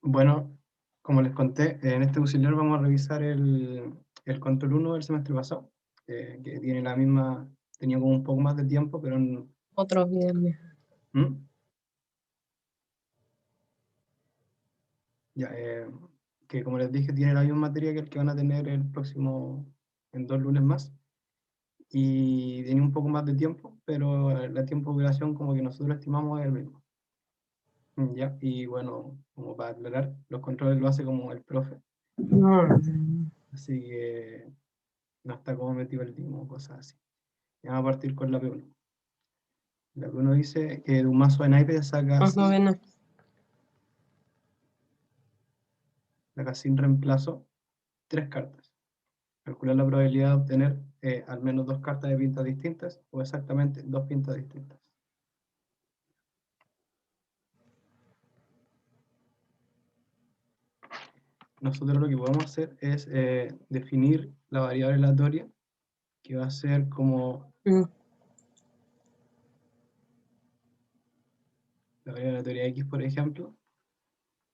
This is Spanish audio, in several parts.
Bueno, como les conté, en este auxiliar vamos a revisar el control 1 del semestre pasado, que tiene la misma, tenía como un poco más de tiempo, pero... Otro viernes. Ya, que como les dije, tiene la misma materia que el que van a tener el próximo, en 2 lunes más, y tiene un poco más de tiempo, pero el tiempo de duración como que nosotros estimamos es el mismo. Ya, y bueno, como para aclarar, los controles lo hace como el profe, así que no está como metido el mismo, cosas así. Ya vamos a partir con la P1. La P1 dice que de un mazo de naipes sacas sin reemplazo 3 cartas. Calcular la probabilidad de obtener al menos 2 cartas de pintas distintas o exactamente 2 pintas distintas. Nosotros lo que podemos hacer es definir la variable aleatoria, que va a ser como la variable aleatoria X, por ejemplo,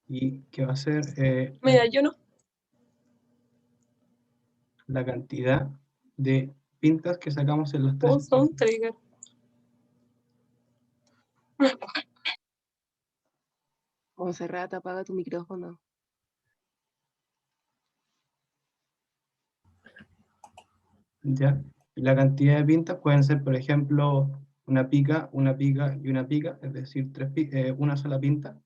y que va a ser Mira, yo no. la cantidad de pintas que sacamos en los 3. Son trigger. Monserrat, apaga tu micrófono. ¿Ya? Y la cantidad de pintas pueden ser, por ejemplo, una pica y una pica, es decir, una sola pinta,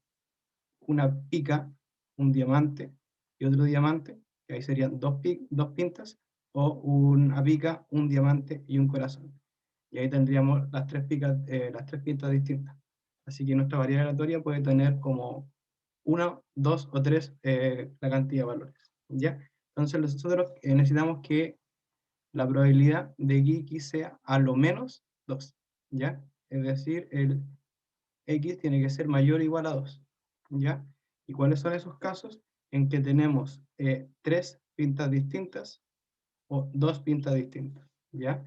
una pica, un diamante y otro diamante, que ahí serían dos pintas, o una pica, un diamante y un corazón. Y ahí tendríamos las 3 pintas distintas. Así que nuestra variable aleatoria puede tener como 1, 2 o 3 la cantidad de valores. ¿Ya? Entonces nosotros necesitamos que la probabilidad de que X sea a lo menos 2. ¿Ya? Es decir, el X tiene que ser mayor o igual a 2. ¿Ya? ¿Y cuáles son esos casos? En que tenemos 3 pintas distintas o 2 pintas distintas. ¿Ya?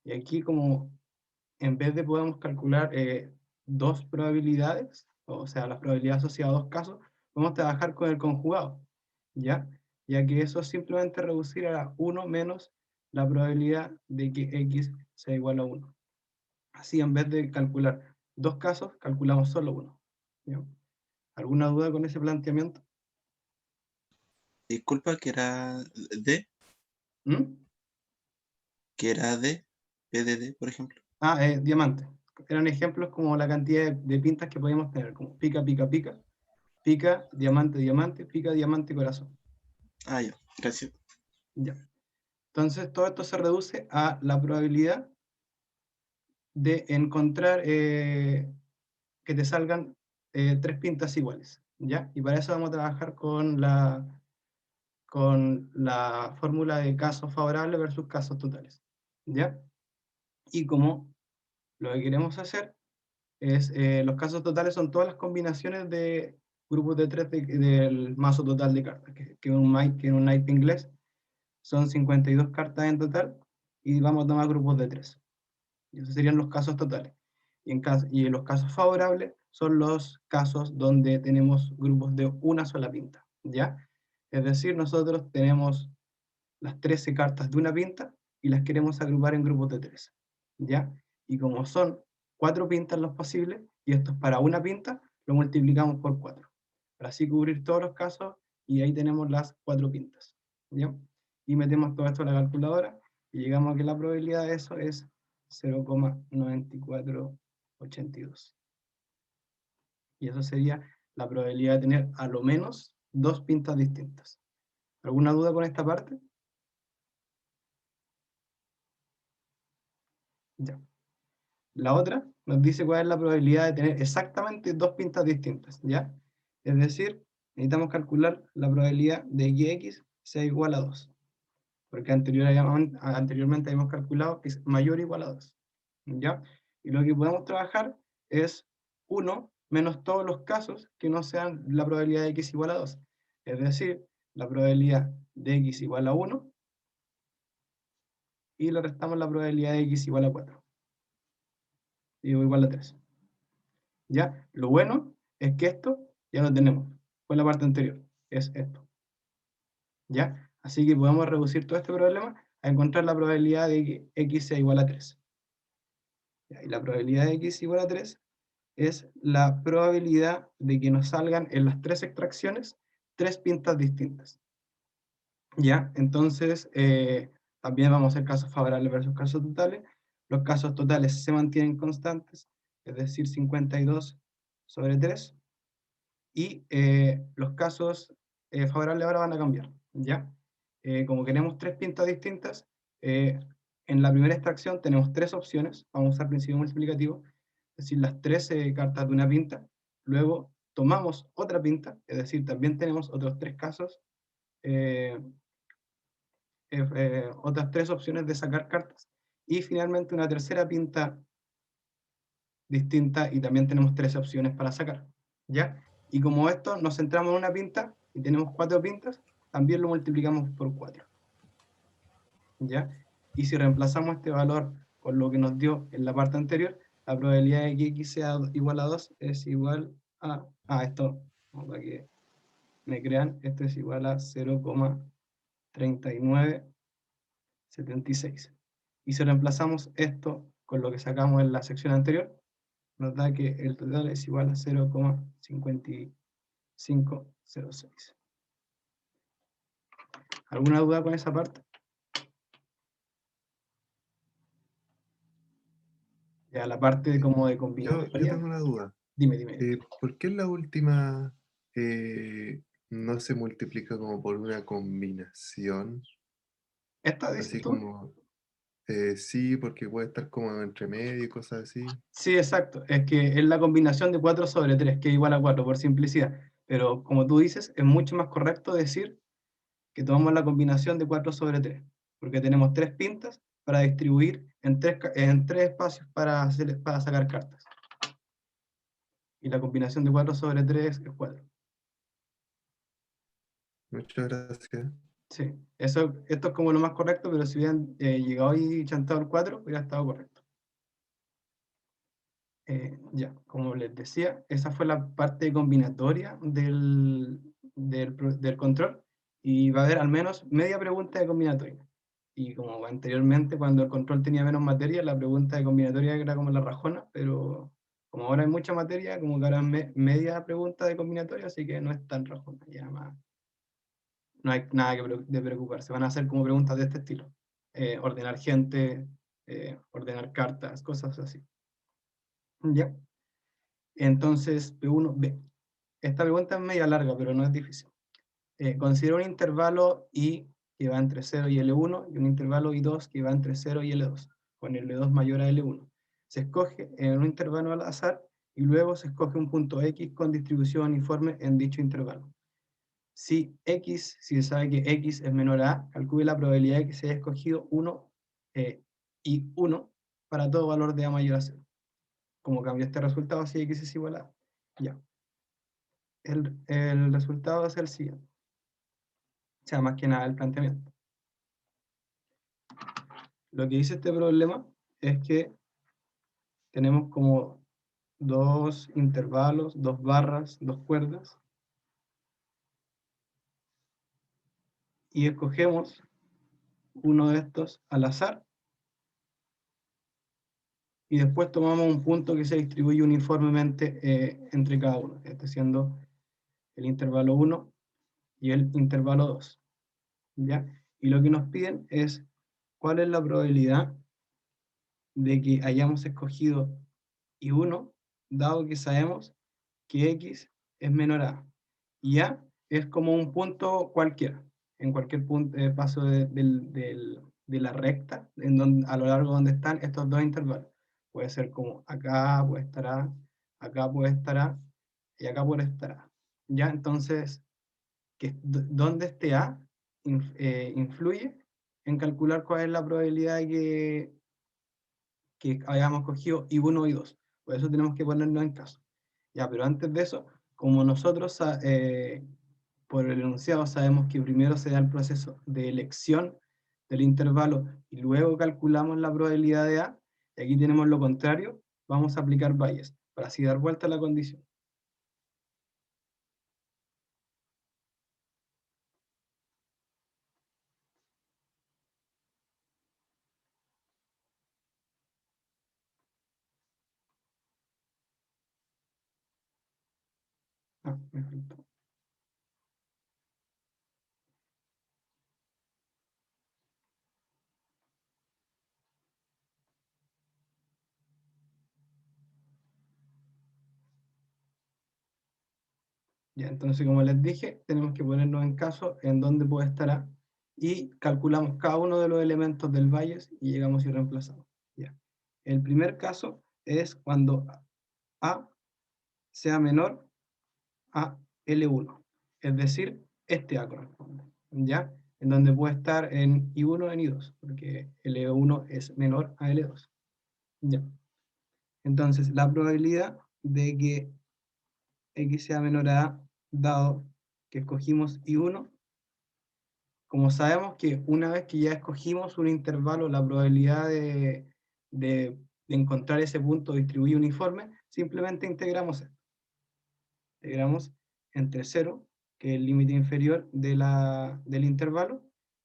Y aquí como en vez de podemos calcular 2 probabilidades, o sea, las probabilidades asociadas a 2 casos, vamos a trabajar con el conjugado. ¿Ya? Ya que eso es simplemente reducir a 1 menos la probabilidad de que X sea igual a 1. Así, en vez de calcular 2 casos, calculamos solo 1. ¿Ya? ¿Alguna duda con ese planteamiento? Disculpa, que era D, que era D, PDD, por ejemplo. Diamante. Eran ejemplos como la cantidad de pintas que podíamos tener, como pica, pica, pica, pica, diamante, diamante, pica, diamante, corazón. Ah, ya, gracias. Ya. Entonces, todo esto se reduce a la probabilidad de encontrar que te salgan 3 pintas iguales, ¿ya? Y para eso vamos a trabajar con la fórmula de casos favorables versus casos totales, ¿ya? Y como lo que queremos hacer es, los casos totales son todas las combinaciones de grupos de 3 del mazo total de cartas, que es un naipe inglés, son 52 cartas en total, y vamos a tomar grupos de 3. Y esos serían los casos totales. Y los casos favorables son los casos donde tenemos grupos de una sola pinta, ¿ya? Es decir, nosotros tenemos las 13 cartas de una pinta y las queremos agrupar en grupos de 3, ¿ya? Y como son 4 pintas los posibles, y esto es para una pinta, lo multiplicamos por 4, para así cubrir todos los casos, y ahí tenemos las 4 pintas, ¿ya? Y metemos todo esto en la calculadora, y llegamos a que la probabilidad de eso es 0,9482. Y eso sería la probabilidad de tener a lo menos 2 pintas distintas. ¿Alguna duda con esta parte? Ya. La otra nos dice cuál es la probabilidad de tener exactamente 2 pintas distintas, ¿ya? Es decir, necesitamos calcular la probabilidad de que X sea igual a 2, porque anteriormente habíamos calculado que es mayor o igual a 2, ¿ya? Y lo que podemos trabajar es 1 menos todos los casos que no sean la probabilidad de X igual a 2. Es decir, la probabilidad de X igual a 1, y le restamos la probabilidad de X igual a 4. Y igual a 3. ¿Ya? Lo bueno es que esto Ya lo tenemos. Fue la parte anterior. Es esto. ¿Ya? Así que podemos reducir todo este problema a encontrar la probabilidad de que x sea igual a 3. ¿Ya? Y la probabilidad de x igual a 3 es la probabilidad de que nos salgan en las 3 extracciones 3 pintas distintas. ¿Ya? Entonces, también vamos a hacer casos favorables versus casos totales. Los casos totales se mantienen constantes, es decir, 52/3. Y los casos favorables ahora van a cambiar, ¿ya? Como queremos 3 pintas distintas, en la primera extracción tenemos 3 opciones, vamos a usar principio multiplicativo, es decir, las 3 cartas de una pinta, luego tomamos otra pinta, es decir, también tenemos otros 3 casos, otras 3 opciones de sacar cartas, y finalmente una tercera pinta distinta, y también tenemos 3 opciones para sacar, ¿ya? Y como esto nos centramos en una pinta, y tenemos 4 pintas, también lo multiplicamos por 4, ¿ya? Y si reemplazamos este valor con lo que nos dio en la parte anterior, la probabilidad de que x sea igual a 2 es igual a... esto, para que me crean, esto es igual a 0,3976. Y si reemplazamos esto con lo que sacamos en la sección anterior, nos da que el total es igual a 0,5506. ¿Alguna duda con esa parte? Ya la parte como de Yo combinatoria. tengo una duda. Dime. ¿Por qué en la última no se multiplica como por una combinación? ¿Esta dices Así tú? como, sí, porque puede estar como entre medio y cosas así. Sí, exacto. Es que es la combinación de 4/3, que es igual a 4 por simplicidad. Pero como tú dices, es mucho más correcto decir que tomamos la combinación de 4/3, porque tenemos 3 pintas para distribuir en 3 espacios para sacar cartas. Y la combinación de 4/3 es 4. Muchas gracias. Sí, esto es como lo más correcto, pero si hubieran llegado y chantado el 4, hubiera estado correcto. Ya, como les decía, esa fue la parte combinatoria del control, y va a haber al menos media pregunta de combinatoria. Y como anteriormente, cuando el control tenía menos materia, la pregunta de combinatoria era como la rajona, pero como ahora hay mucha materia, como que ahora es media pregunta de combinatoria, así que no es tan rajona, ya más. No hay nada de preocuparse, van a hacer como preguntas de este estilo. Ordenar gente, ordenar cartas, cosas así. ¿Ya? Entonces, P1B. Esta pregunta es media larga, pero no es difícil. Considera un intervalo I que va entre 0 y L1 y un intervalo I2 que va entre 0 y L2, con L2 mayor a L1. Se escoge en un intervalo al azar y luego se escoge un punto X con distribución uniforme en dicho intervalo. Si se sabe que X es menor a A, calcule la probabilidad de que se haya escogido 1 y 1 para todo valor de A mayor a 0. Como cambia este resultado si X es igual a A. Ya. El resultado es el siguiente. O sea, más que nada el planteamiento. Lo que dice este problema es que tenemos como 2 intervalos, 2 barras, 2 cuerdas, y escogemos uno de estos al azar, y después tomamos un punto que se distribuye uniformemente entre cada uno, este siendo el intervalo 1 y el intervalo 2. ¿Ya? Y lo que nos piden es cuál es la probabilidad de que hayamos escogido I1, dado que sabemos que X es menor a A. Y A es como un punto cualquiera, en cualquier punto, paso de la recta, a lo largo donde están estos dos intervalos. Puede ser como acá puede estar A, acá puede estar A, y acá puede estar A. ¿Ya? Entonces, donde esté A influye en calcular cuál es la probabilidad de que hayamos cogido I1 y 2. Por eso tenemos que ponernos en caso. Ya, pero antes de eso, como nosotros por el enunciado sabemos que primero se da el proceso de elección del intervalo y luego calculamos la probabilidad de A, y aquí tenemos lo contrario, vamos a aplicar Bayes para así dar vuelta a la condición. Me faltó. Ya, entonces, como les dije, tenemos que ponernos en caso en dónde puede estar A y calculamos cada uno de los elementos del Bayes y llegamos y reemplazamos. Ya. El primer caso es cuando A sea menor a L1, es decir, este A corresponde, ¿ya? En donde puede estar en I1 en I2, porque L1 es menor a L2. Ya. Entonces, la probabilidad de que X sea menor a A, dado que escogimos I1, como sabemos que una vez que ya escogimos un intervalo, la probabilidad de encontrar ese punto distribuido uniforme, simplemente integramos esto. Integramos entre 0, que es el límite inferior del intervalo,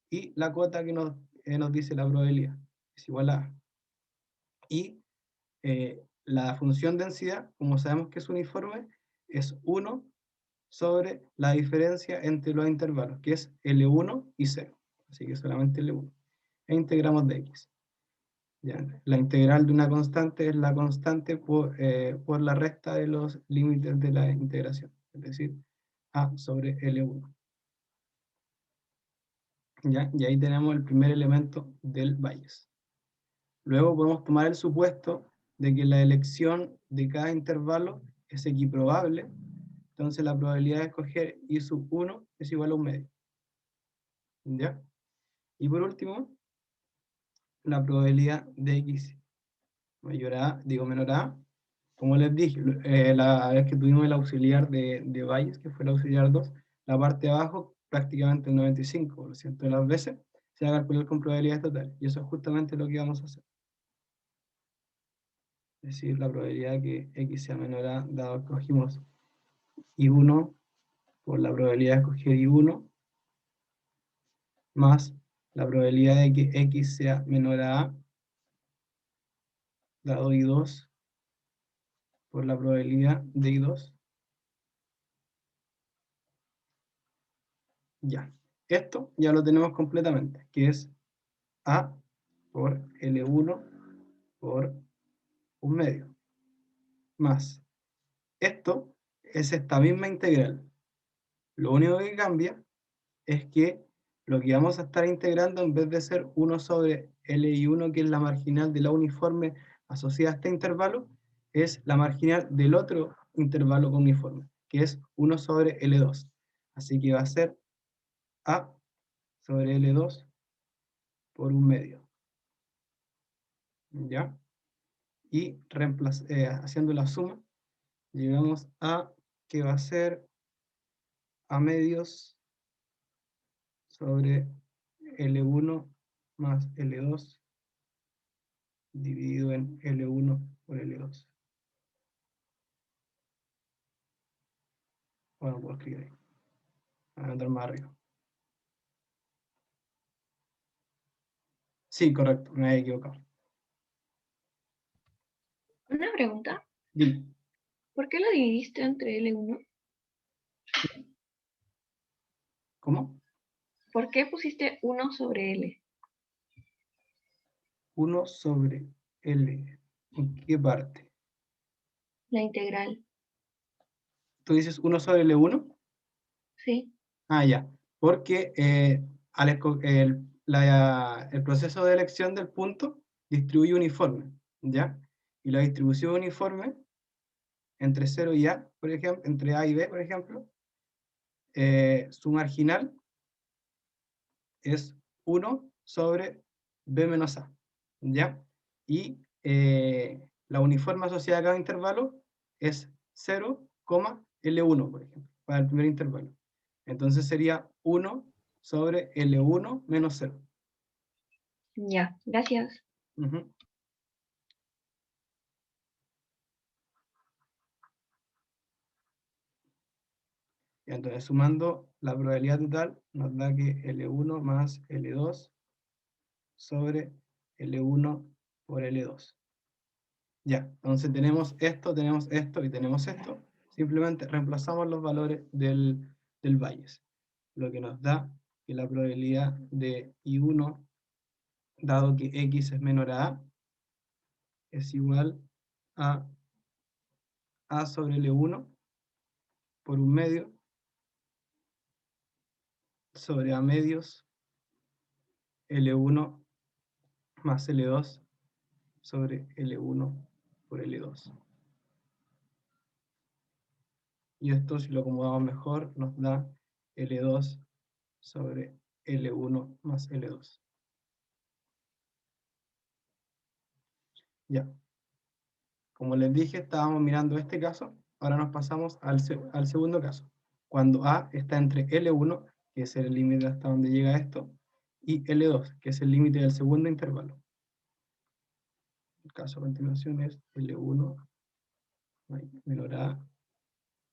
y la cuota que nos dice la probabilidad, es igual a A. Y la función densidad, como sabemos que es uniforme, es 1 sobre la diferencia entre los intervalos, que es L1 y 0. Así que solamente L1. E integramos de X. ¿Ya? La integral de una constante es la constante por la resta de los límites de la integración. Es decir, A sobre L1. ¿Ya? Y ahí tenemos el primer elemento del Bayes. Luego podemos tomar el supuesto de que la elección de cada intervalo es equiprobable. Entonces la probabilidad de escoger I sub 1 es igual a un medio. ¿Ya? Y por último, la probabilidad de X menor a, como les dije, la vez que tuvimos el auxiliar de Bayes, que fue el auxiliar 2, la parte de abajo, prácticamente el 95% de las veces, se va a calcular con probabilidades totales. Y eso es justamente lo que vamos a hacer. Es decir, la probabilidad de que X sea menor a, dado que escogimos I1 por la probabilidad de escoger I1, más la probabilidad de que X sea menor a, dado I2 por la probabilidad de I2. Ya. Esto ya lo tenemos completamente, que es A por L1 por un medio. Más. Esto es esta misma integral. Lo único que cambia es que lo que vamos a estar integrando, en vez de ser 1 sobre Li1, que es la marginal de la uniforme asociada a este intervalo, es la marginal del otro intervalo con uniforme, que es 1 sobre L2. Así que va a ser A sobre L2 por un medio. ¿Ya? Y haciendo la suma, llegamos a que va a ser A medios sobre L1 más L2 dividido en L1 por L2. Bueno, puedo escribir ahí. Voy a andar más arriba. Sí, correcto, me he equivocado. Una pregunta, Dime. ¿por qué lo dividiste entre L1? ¿Cómo? ¿Por qué pusiste 1 sobre L? 1 sobre L. ¿En qué parte? La integral, ¿Tú dices 1 sobre L1? ¿sí? Ah, ya. Porque el proceso de elección del punto distribuye uniforme, ¿ya? Y la distribución uniforme entre 0 y A, por ejemplo, entre A y B, por ejemplo, su marginal es 1 sobre B menos A, ¿ya? Y la uniforme asociada a cada intervalo es 0, L1, por ejemplo, para el primer intervalo. Entonces sería 1 sobre L1 menos 0. Ya, gracias. Ujú. Y entonces sumando la probabilidad total nos da que L1 más L2 sobre L1 por L2. Ya, entonces tenemos esto y tenemos esto. Simplemente reemplazamos los valores del Bayes, lo que nos da que la probabilidad de I1, dado que X es menor a A, es igual a A sobre L1 por 1/2 sobre A medios L1 más L2 sobre L1 por L2. Y esto, si lo acomodamos mejor, nos da L2 sobre L1 más L2. Ya. Como les dije, estábamos mirando este caso. Ahora nos pasamos al segundo caso. Cuando A está entre L1, que es el límite hasta donde llega esto, y L2, que es el límite del segundo intervalo. El caso a continuación es L1 menor a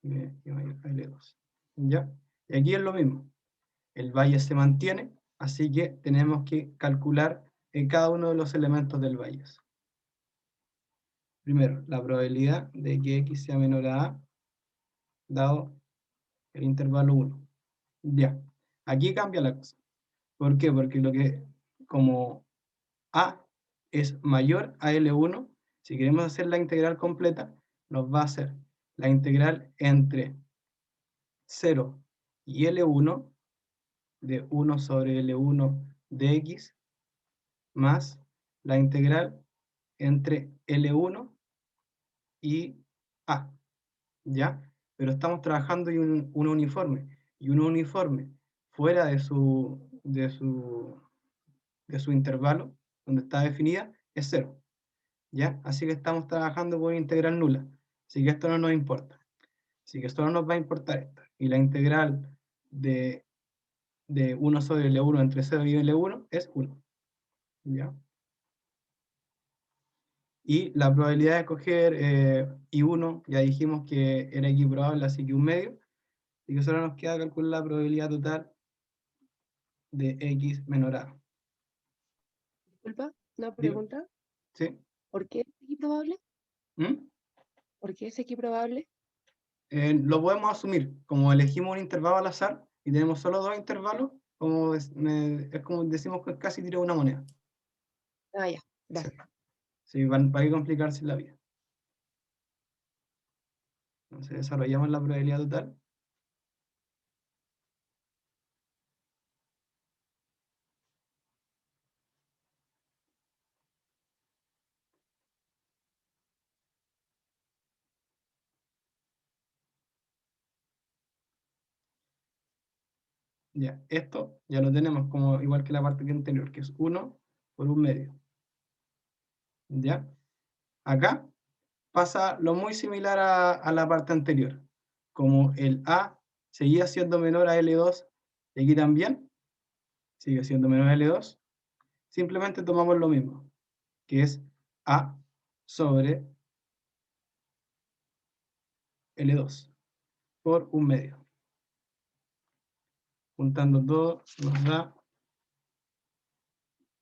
y mayor a L2. ¿Ya? Y aquí es lo mismo. El Bayes se mantiene, así que tenemos que calcular cada uno de los elementos del Bayes. Primero, la probabilidad de que X sea menor a A, dado el intervalo 1. Ya, aquí cambia la cosa. ¿Por qué? Porque como A es mayor a L1, si queremos hacer la integral completa, nos va a hacer la integral entre 0 y L1 de 1 sobre L1 de X más la integral entre L1 y A, ¿ya? Pero estamos trabajando en un uniforme, y un uniforme fuera de su intervalo, donde está definida, es 0, ¿ya? Así que estamos trabajando con una integral nula, así que esto no nos importa. Así que solo nos va a importar esto. Y la integral de 1 sobre L1 entre 0 y L1 es 1, ¿ya? Y la probabilidad de escoger I1, ya dijimos que era X probable, así que 1/2, y que solo nos queda calcular la probabilidad total de X menor a. Disculpa, una Digo. pregunta. ¿Sí? ¿Por qué es equiprobable? ¿Mm? ¿Por qué es equiprobable? Lo podemos asumir, como elegimos un intervalo al azar y tenemos solo dos intervalos, como es como decimos que casi tiro una moneda. Ah, ya, gracias. Sí, para qué complicarse la vida. Entonces desarrollamos la probabilidad total. Ya, esto ya lo tenemos como igual que la parte anterior, que es 1 por 1/2. ¿Ya? Acá pasa lo muy similar a la parte anterior. Como el A seguía siendo menor a L2, y aquí también sigue siendo menor a L2, simplemente tomamos lo mismo, que es A sobre L2 por 1/2. Juntando todo nos da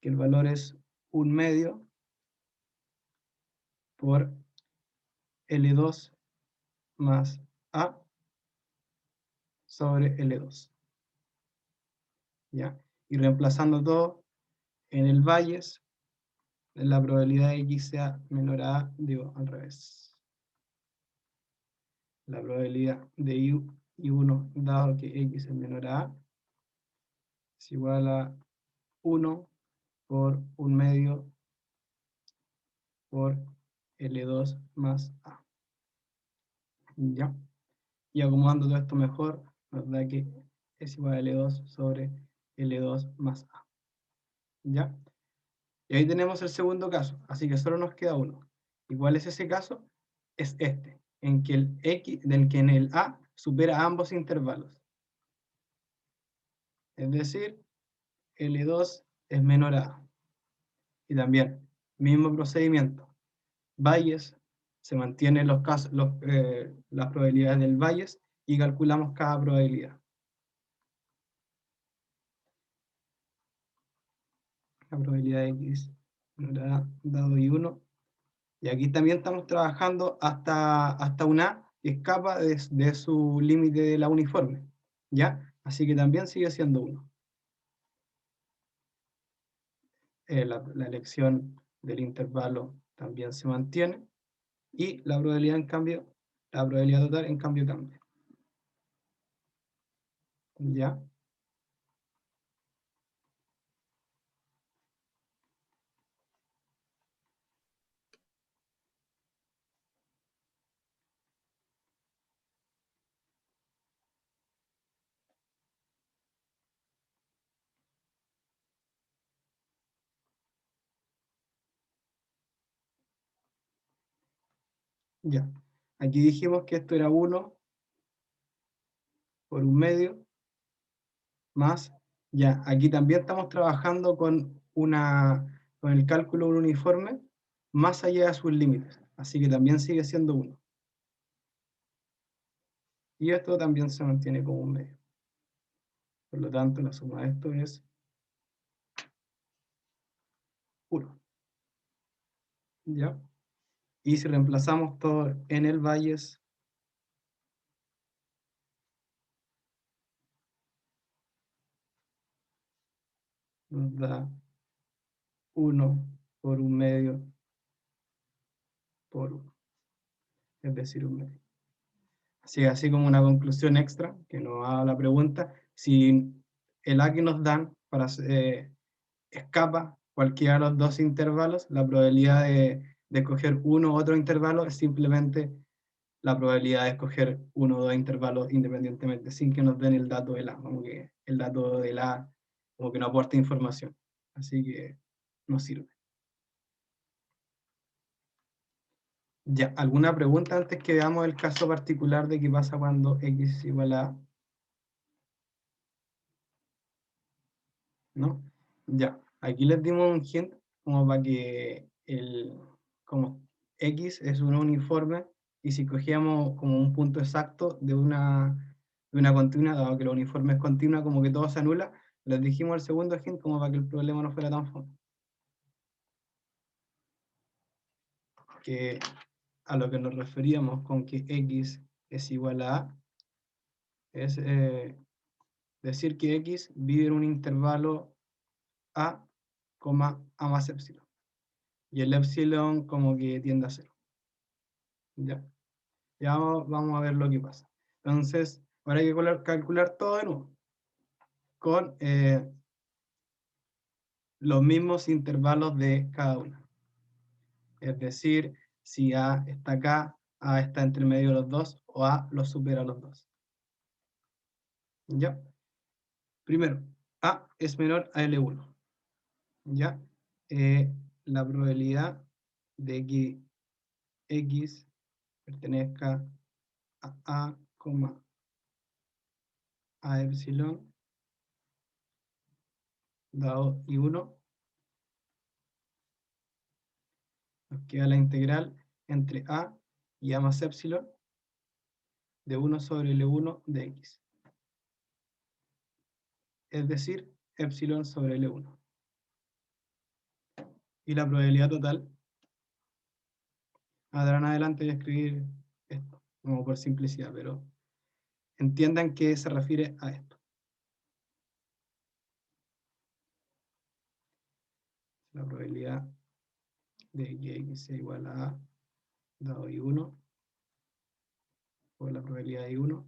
que el valor es 1/2 por L2 más A sobre L2. ¿Ya? Y reemplazando todo en el Bayes, la probabilidad de X sea menor a A, digo al revés. La probabilidad de I1, dado que X es menor a A, es igual a 1 por 1/2 por L2 más A. ¿Ya? Y acomodando todo esto mejor, nos da que es igual a L2 sobre L2 más A. ¿Ya? Y ahí tenemos el segundo caso, así que solo nos queda uno. ¿Y cuál es ese caso? Es este, en que en el A supera ambos intervalos. Es decir, L2 es menor a A. Y también, mismo procedimiento. Bayes, se mantienen las probabilidades del Bayes y calculamos cada probabilidad. La probabilidad de X menor a A dado I1. Y aquí también estamos trabajando hasta un A escapa de su límite de la uniforme, ¿ya? Así que también sigue siendo 1. La elección del intervalo también se mantiene, y la probabilidad en cambio, la probabilidad total en cambio cambia. ¿Ya? Ya. Aquí dijimos que esto era 1 por 1/2 más, ya, aquí también estamos trabajando con el cálculo de un uniforme más allá de sus límites, así que también sigue siendo 1. Y esto también se mantiene como 1/2. Por lo tanto, la suma de esto es 1. ¿Ya? Y si reemplazamos todo en el valles, nos da 1 por 1/2 por 1, es decir, 1/2. Así como una conclusión extra, que nos haga la pregunta, si el A que nos dan escapa cualquiera de los dos intervalos, la probabilidad de escoger uno u otro intervalo es simplemente la probabilidad de escoger uno o dos intervalos independientemente, sin que nos den el dato del A, como que el dato del A como que no aporta información. Así que no sirve. Ya, ¿alguna pregunta antes que veamos el caso particular de qué pasa cuando X es igual a A? ¿No? Ya, aquí les dimos un hint como para que como X es un uniforme, y si cogíamos como un punto exacto de una continua, dado que la uniforme es continua, como que todo se anula, les dijimos el segundo hint como para que el problema no fuera tan fome. Que a lo que nos referíamos con que X es igual a A, es decir que X vive en un intervalo A, A más epsilon. Y el epsilon como que tiende a 0. ¿Ya? Ya vamos a ver lo que pasa. Entonces, ahora hay que calcular todo de nuevo, con los mismos intervalos de cada una. Es decir, si A está acá, A está entre medio de los dos, o A los supera a los dos. ¿Ya? Primero, A es menor a L1. ¿Ya? La probabilidad de que X pertenezca a A, a epsilon, dado I1, nos queda la integral entre A y A más epsilon de 1 sobre L1 de X. Es decir, epsilon sobre L1. Y la probabilidad total, ahora en adelante voy a escribir esto, como por simplicidad, pero entiendan que se refiere a esto. La probabilidad de que X sea igual a A dado I1 por la probabilidad de I1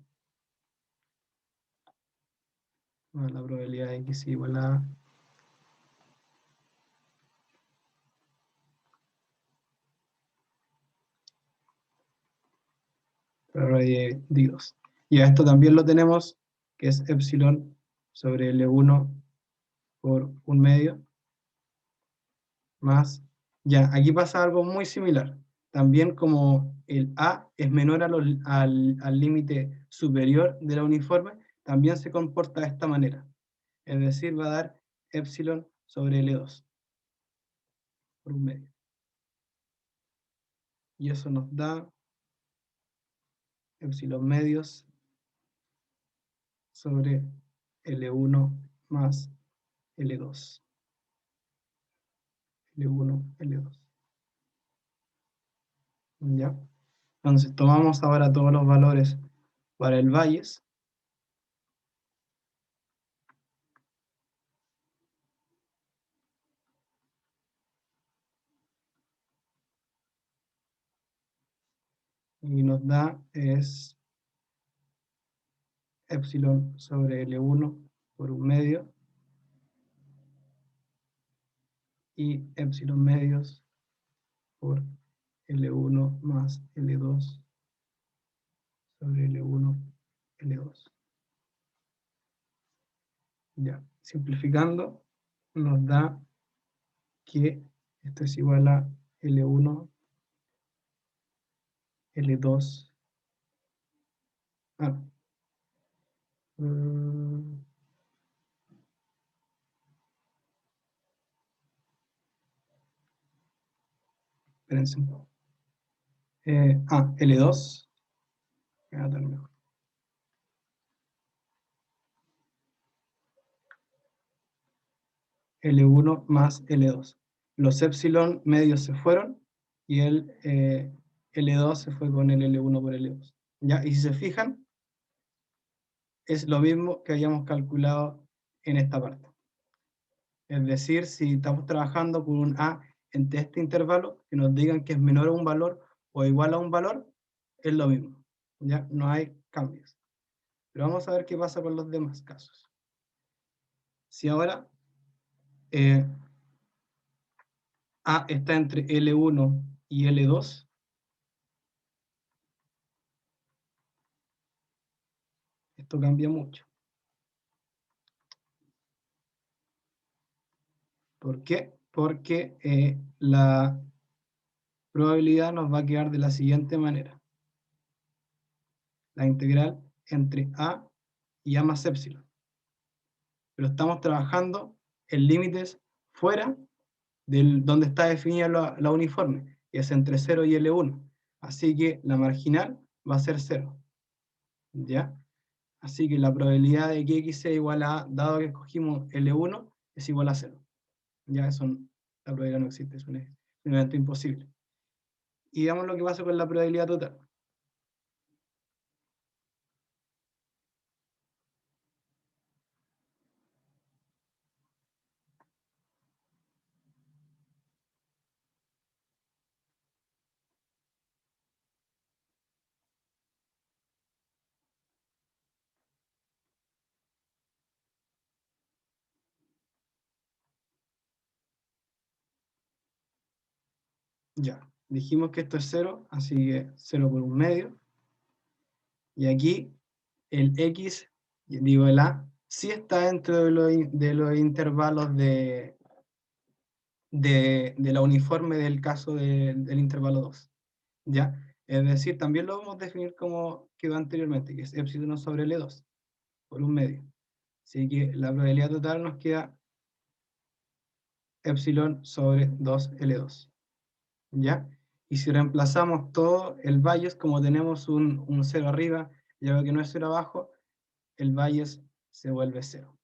más la probabilidad de X sea igual a A por la probabilidad de I2. Y a esto también lo tenemos, que es epsilon sobre L1 por 1/2 más, ya, aquí pasa algo muy similar. También como el A es menor al límite superior de la uniforme, también se comporta de esta manera. Es decir, va a dar epsilon sobre L2 por 1/2. Y eso nos da epsilon medios sobre L1 más L2. L1, L2. ¿Ya? Entonces tomamos ahora todos los valores para el Bayes. Y nos da es epsilon sobre L1 por 1/2 y epsilon medios por L1 más L2 sobre L1, L2. Ya, simplificando, nos da que esto es igual a L1, L2. Ah, espérense un poco. L2. Ah, tal mejor. L1 más L2. Los epsilon medios se fueron y el L2 se fue con el L1 por L2. ¿Ya? Y si se fijan, es lo mismo que habíamos calculado en esta parte. Es decir, si estamos trabajando con un A entre este intervalo, que nos digan que es menor a un valor o igual a un valor, es lo mismo. ¿Ya? No hay cambios. Pero vamos a ver qué pasa con los demás casos. Si ahora A está entre L1 y L2, esto cambia mucho. ¿Por qué? Porque la probabilidad nos va a quedar de la siguiente manera. La integral entre A y A más epsilon. Pero estamos trabajando en límites fuera de donde está definida la uniforme, que es entre 0 y L1. Así que la marginal va a ser 0. ¿Ya? Así que la probabilidad de que x sea igual a A, dado que escogimos L1, es igual a 0. Ya eso, la probabilidad no existe, es un evento imposible. Y veamos lo que pasa con la probabilidad total. Ya, dijimos que esto es 0, así que 0 por 1/2. Y aquí el x, digo el a, sí está dentro de los intervalos de la uniforme del caso del intervalo 2. ¿Ya? Es decir, también lo vamos a definir como quedó anteriormente, que es epsilon sobre L2, por 1/2. Así que la probabilidad total nos queda epsilon sobre 2L2. ¿Ya? Y si reemplazamos todo el Bayes, como tenemos un 0 arriba y algo que no es 0 abajo, el Bayes se vuelve 0.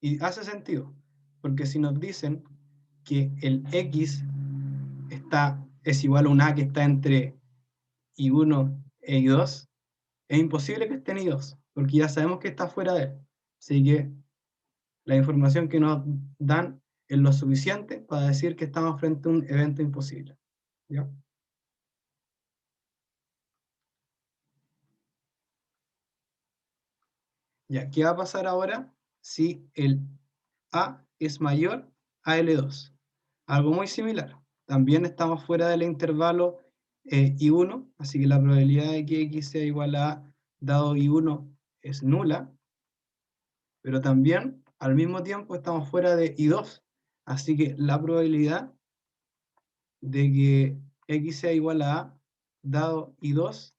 Y hace sentido, porque si nos dicen que el X es igual a un A que está entre I1 e I2, es imposible que esté en I2, porque ya sabemos que está fuera de él. Así que la información que nos dan es lo suficiente para decir que estamos frente a un evento imposible. ¿Ya? Ya, ¿qué va a pasar ahora si el A es mayor a L2? Algo muy similar. También estamos fuera del intervalo I1, así que la probabilidad de que X sea igual a A dado I1 es nula, pero también al mismo tiempo estamos fuera de I2, así que la probabilidad de que X sea igual a A dado I2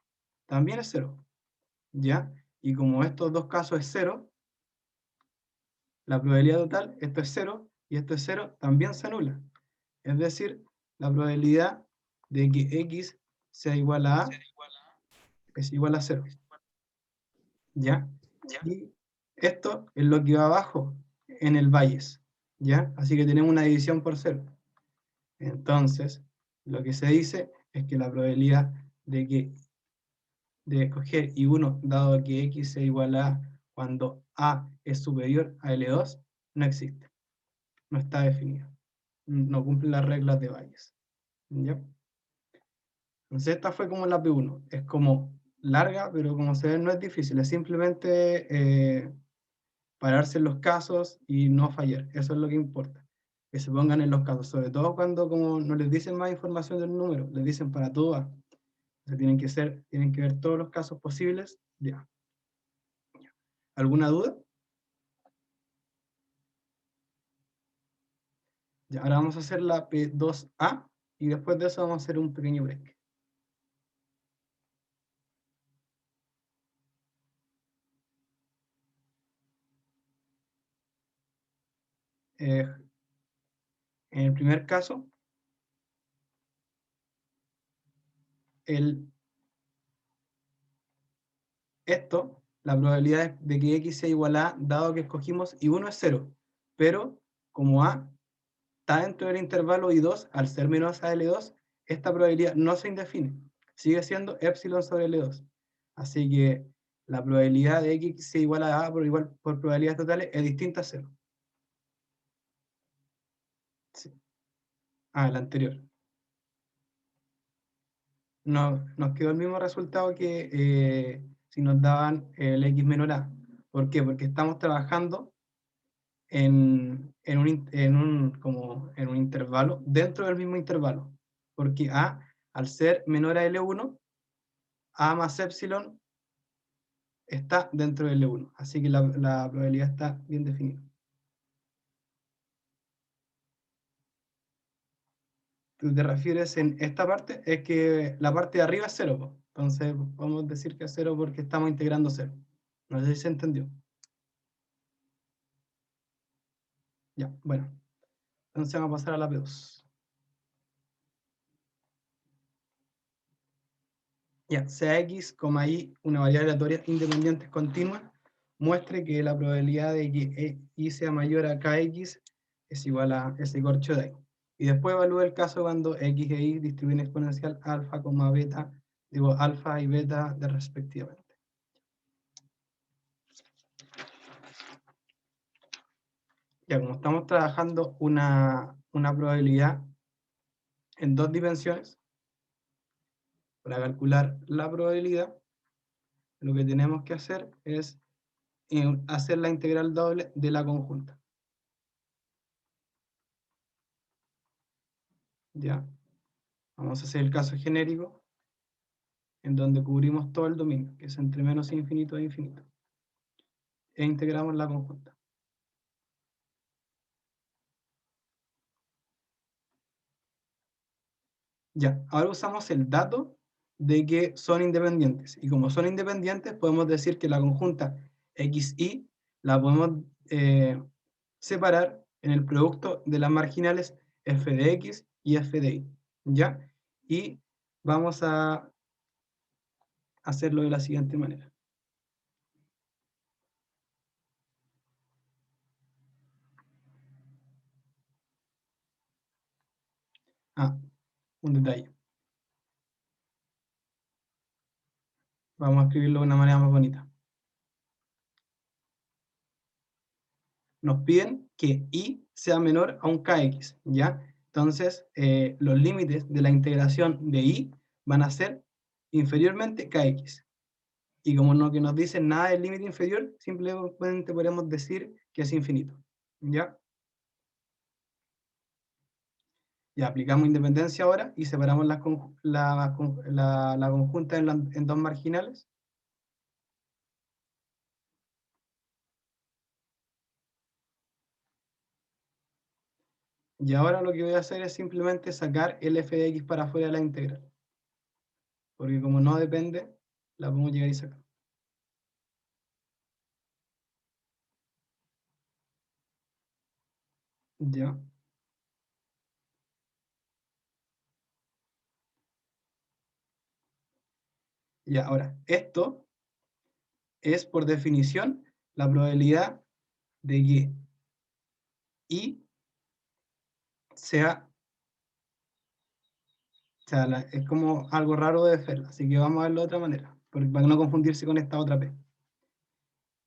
también es 0. ¿Ya? Y como estos dos casos es 0, la probabilidad total, esto es 0 y esto es 0, también se anula. Es decir, la probabilidad de que X sea igual a A es igual a 0. ¿Ya? Y esto es lo que va abajo en el Bayes. ¿Ya? Así que tenemos una división por 0. Entonces, lo que se dice es que la probabilidad de escoger I1, dado que X sea igual a cuando A es superior a L2, no existe. No está definido. No cumple las reglas de Bayes. ¿Ya? Entonces esta fue como la P1. Es como larga, pero como se ve no es difícil. Es simplemente pararse en los casos y no fallar. Eso es lo que importa. Que se pongan en los casos. Sobre todo cuando como no les dicen más información del número. Les dicen para todo A. O sea, tienen que ver todos los casos posibles de A. ¿Alguna duda? Ya, ahora vamos a hacer la P2A y después de eso vamos a hacer un pequeño break. En el primer caso, la probabilidad de que X sea igual a, dado que escogimos I1 es 0, pero como A está dentro del intervalo I2, al ser menos a L2, esta probabilidad no se indefine, sigue siendo epsilon sobre L2. Así que la probabilidad de X sea igual a por probabilidades totales es distinta a 0. Sí. La anterior. Nos quedó el mismo resultado que si nos daban el X menor A. ¿Por qué? Porque estamos trabajando en un intervalo, dentro del mismo intervalo. Porque A, al ser menor a L1, A más epsilon está dentro de L1. Así que la probabilidad está bien definida. Tú te refieres en esta parte, es que la parte de arriba es 0, po. Entonces podemos decir que es 0 porque estamos integrando 0. No sé si se entendió. Ya, bueno. Entonces vamos a pasar a la P2. Ya, sea X, Y, una variable aleatoria independiente continua, muestre que la probabilidad de que Y sea mayor a KX es igual a ese corcho de ahí. Y después evalúe el caso cuando X e Y distribuyen exponencial alfa, beta, alfa y beta de respectivamente. Ya, como estamos trabajando una probabilidad en 2 dimensiones, para calcular la probabilidad, lo que tenemos que hacer es hacer la integral doble de la conjunta. ¿Ya? Vamos a hacer el caso genérico, en donde cubrimos todo el dominio, que es entre menos infinito e infinito. E integramos la conjunta. Ya, ahora usamos el dato de que son independientes. Y como son independientes, podemos decir que la conjunta XY la podemos separar en el producto de las marginales f de x y f de y. ¿Ya? Y vamos a hacerlo de la siguiente manera. Un detalle. Vamos a escribirlo de una manera más bonita. Nos piden que y sea menor a un kx, ¿ya? Entonces, los límites de la integración de y van a ser inferiormente kx. Y como no que nos dicen nada del límite inferior, simplemente podemos decir que es infinito, ¿ya? Ya aplicamos independencia ahora y separamos la conjunta en 2 marginales. Y ahora lo que voy a hacer es simplemente sacar el f de x para afuera de la integral. Porque como no depende, la podemos llegar y sacar. Ya. Y ahora, esto es por definición la probabilidad de que y sea, o sea, es como algo raro de ver, así que vamos a verlo de otra manera, para no confundirse con esta otra P.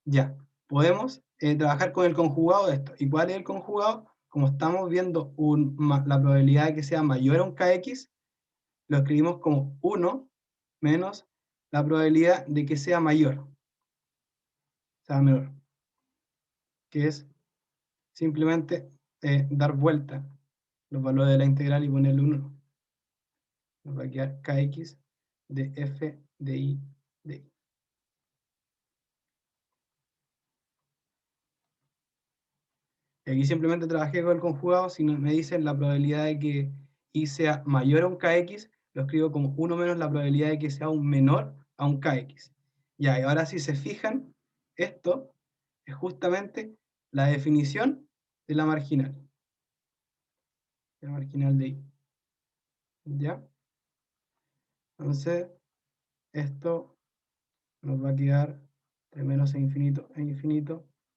Ya, podemos trabajar con el conjugado de esto. ¿Y cuál es el conjugado? Como estamos viendo la probabilidad de que sea mayor a un kx, lo escribimos como 1 menos la probabilidad de que sea mayor, o sea, menor, que es simplemente dar vuelta los valores de la integral y ponerle un 1. Nos va a quedar kx de f de i de i. Y aquí simplemente trabajé con el conjugado. Si me dicen la probabilidad de que i sea mayor a un kx, lo escribo como 1 menos la probabilidad de que sea un menor a un kx. Ya, y ahora si se fijan, esto es justamente la definición de la marginal. La marginal de i. ¿Ya? Entonces, esto nos va a quedar de menos a infinito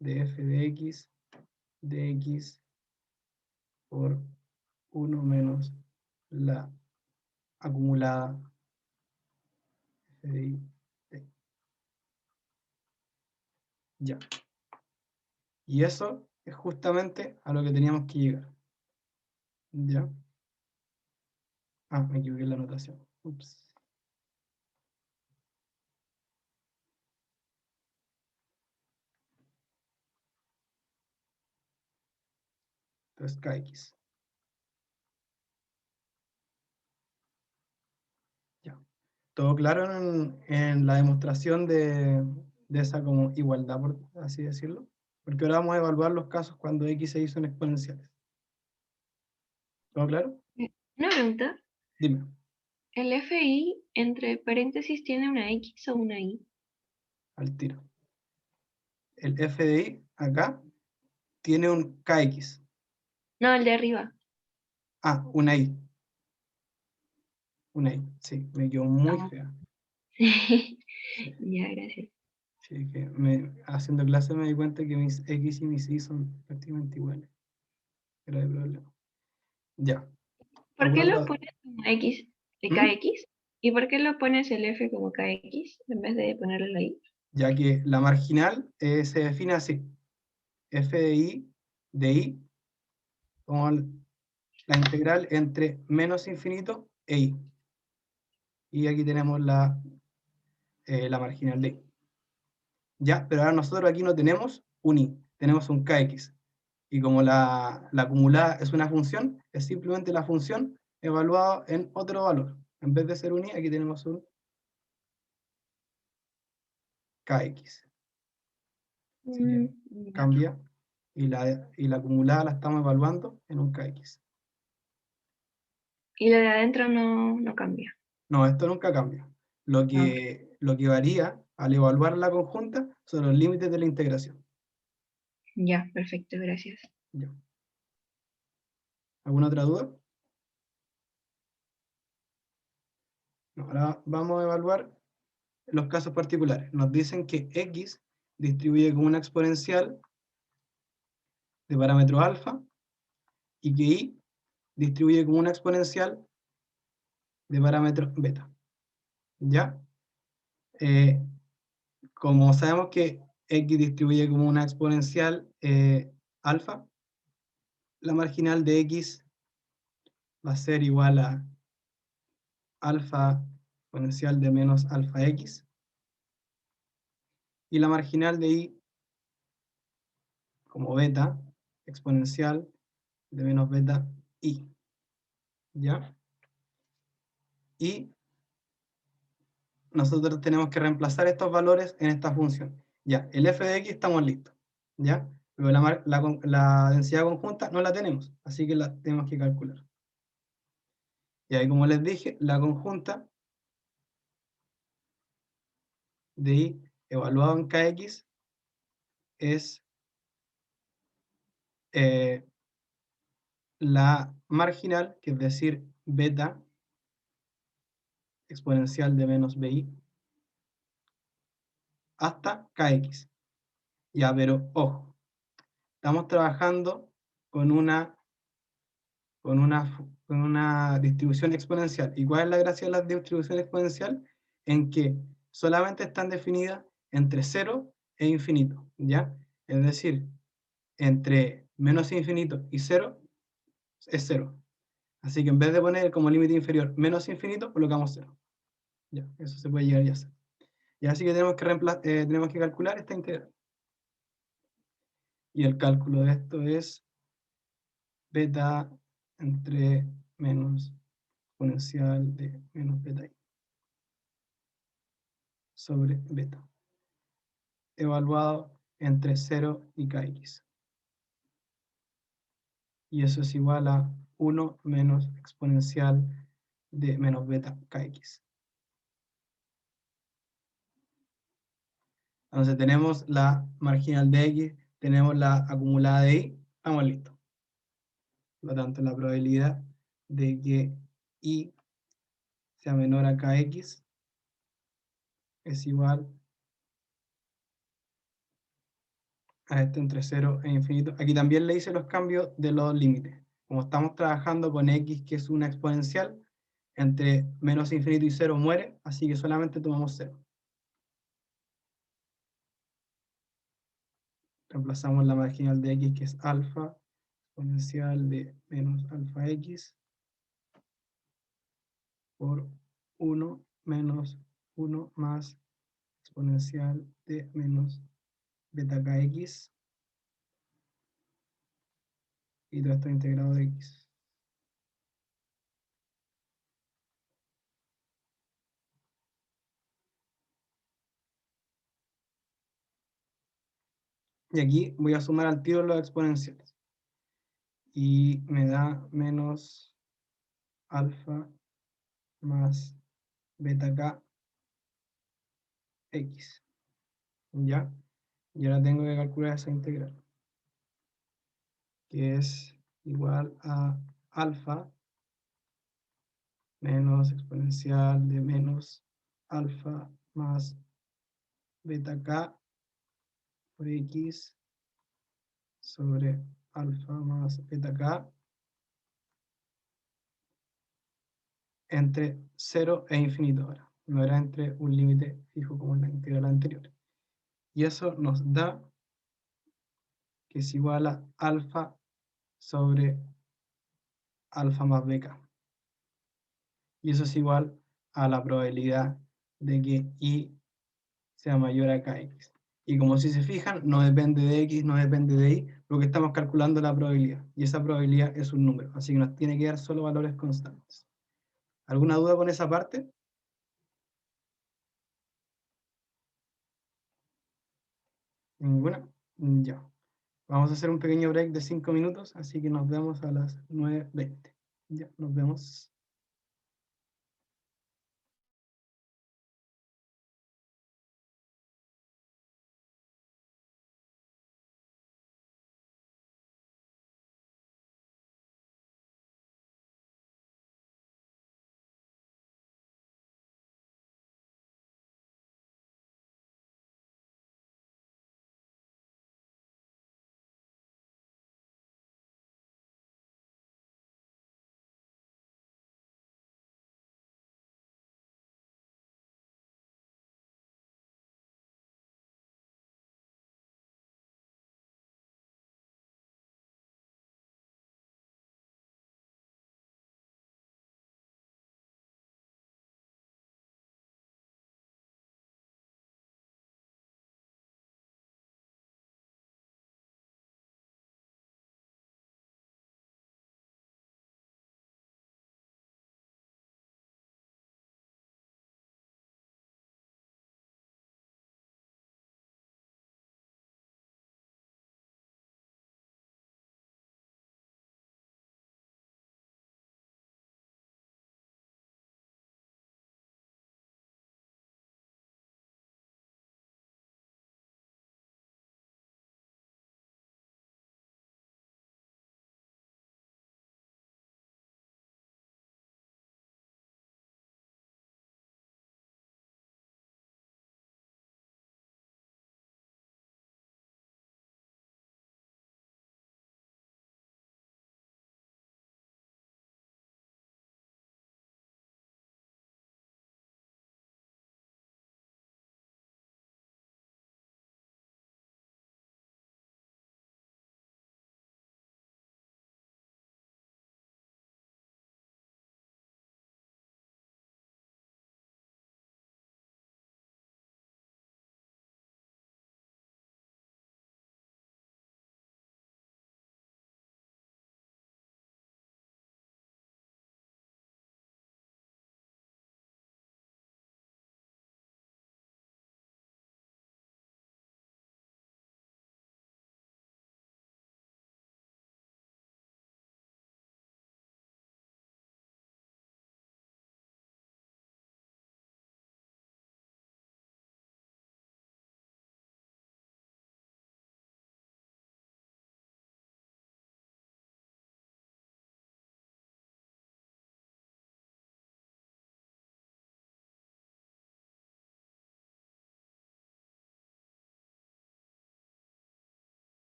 de f de x por 1 menos la acumulada f de i de i. Ya. Y eso es justamente a lo que teníamos que llegar. ¿Ya? Ah, me equivoqué en la anotación. Ups. Entonces, kx. Ya. ¿Todo claro en la demostración de esa como igualdad, por así decirlo? Porque ahora vamos a evaluar los casos cuando x e y son exponenciales. ¿Todo claro? Una pregunta. Dime. ¿El FI entre paréntesis tiene una X o una Y? Al tiro. El f de i acá tiene un kx. No, el de arriba. Ah, una i. Una i. Sí, me quedó muy Ah. fea. Ya, gracias. Sí, que haciendo clase me di cuenta que mis x y mis y son prácticamente iguales. Era el problema. Ya. ¿Por qué ¿Alguna lo otra? pones como X de ¿Mm? KX? ¿Y por qué lo pones el F como KX en vez de ponerle la Y? Ya que la marginal se define así. F de i como la integral entre menos infinito e i. Y aquí tenemos la marginal de i. Ya, pero ahora nosotros aquí no tenemos un i, tenemos un kx. Y como la acumulada es una función, es simplemente la función evaluada en otro valor. En vez de ser un i, aquí tenemos un kx. Así que Ya. cambia y la acumulada la estamos evaluando en un kx. Y lo de adentro no cambia. No, esto nunca cambia. Lo Ok. que varía al evaluar la conjunta son los límites de la integración. Ya, perfecto, gracias. Ya. ¿Alguna otra duda? No, ahora vamos a evaluar los casos particulares. Nos dicen que x distribuye como una exponencial de parámetro alfa y que y distribuye como una exponencial de parámetro beta. ¿Ya? Como sabemos que x distribuye como una exponencial alfa, la marginal de x va a ser igual a alfa exponencial de menos alfa x, y la marginal de y como beta exponencial de menos beta i. ¿Ya? Y nosotros tenemos que reemplazar estos valores en esta función. Ya, el f de x estamos listos. ¿Ya? Pero la densidad conjunta no la tenemos, así que la tenemos que calcular. Y ahí, como les dije, la conjunta de y evaluado en kx es la marginal, que es decir, beta exponencial de menos bi, hasta kx. Ya, pero ojo, estamos trabajando con con una distribución exponencial. ¿Y cuál es la gracia de la distribución exponencial? En que solamente están definidas entre 0 e infinito, ¿ya? Es decir, entre menos infinito y 0 es 0. Así que en vez de poner como límite inferior menos infinito, colocamos 0. Ya, eso se puede llegar y hacer. Y así que tenemos que calcular esta integral. Y el cálculo de esto es beta entre menos exponencial de menos beta i sobre beta, evaluado entre 0 y kx. Y eso es igual a 1 menos exponencial de menos beta kx. Entonces tenemos la marginal de x, tenemos la acumulada de y, estamos listos. Por lo tanto, la probabilidad de que y sea menor a kx es igual a esto entre 0 e infinito. Aquí también le hice los cambios de los límites. Como estamos trabajando con x, que es una exponencial, entre menos infinito y 0 muere, así que solamente tomamos 0. Reemplazamos la marginal de x, que es alfa, exponencial de menos alfa x, por 1 menos 1 más exponencial de menos beta kx, y todo esto integrado de x. Y aquí voy a sumar al tiro los exponenciales. Y me da menos alfa más beta k x. ¿Ya? Y ahora tengo que calcular esa integral, que es igual a alfa menos exponencial de menos alfa más beta k por x sobre alfa más beta k entre 0 e infinito ahora. No era entre un límite fijo como en la integral anterior. Y eso nos da que es igual a alfa sobre alfa más bk. Y eso es igual a la probabilidad de que y sea mayor a kx. Y como si se fijan, no depende de x, no depende de y, lo que estamos calculando es la probabilidad. Y esa probabilidad es un número, así que nos tiene que dar solo valores constantes. ¿Alguna duda con esa parte? ¿Ninguna? Ya. Vamos a hacer un pequeño break de 5 minutos, así que nos vemos a las 9:20. Ya, nos vemos.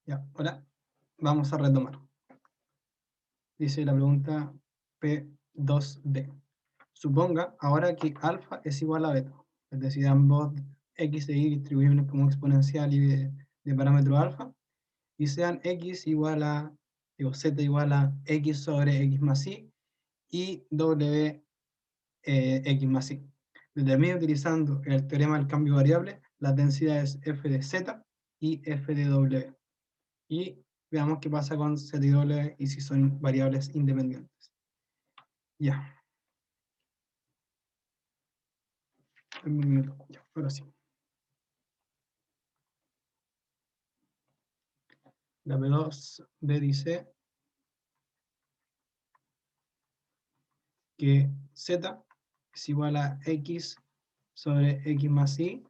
Ya, ahora vamos a retomar. Dice la pregunta P2D. Suponga ahora que alfa es igual a beta, es decir, ambos x e y distribuibles como exponencial y de parámetro alfa, y sean x igual a, z igual a x sobre x más y w x más y. Determine utilizando el teorema del cambio variable las densidades f de z y f de w. Y veamos qué pasa con z y w y si son variables independientes. Ya. Un minuto. Ya, ahora sí. La P2B dice que z es igual a x sobre x más y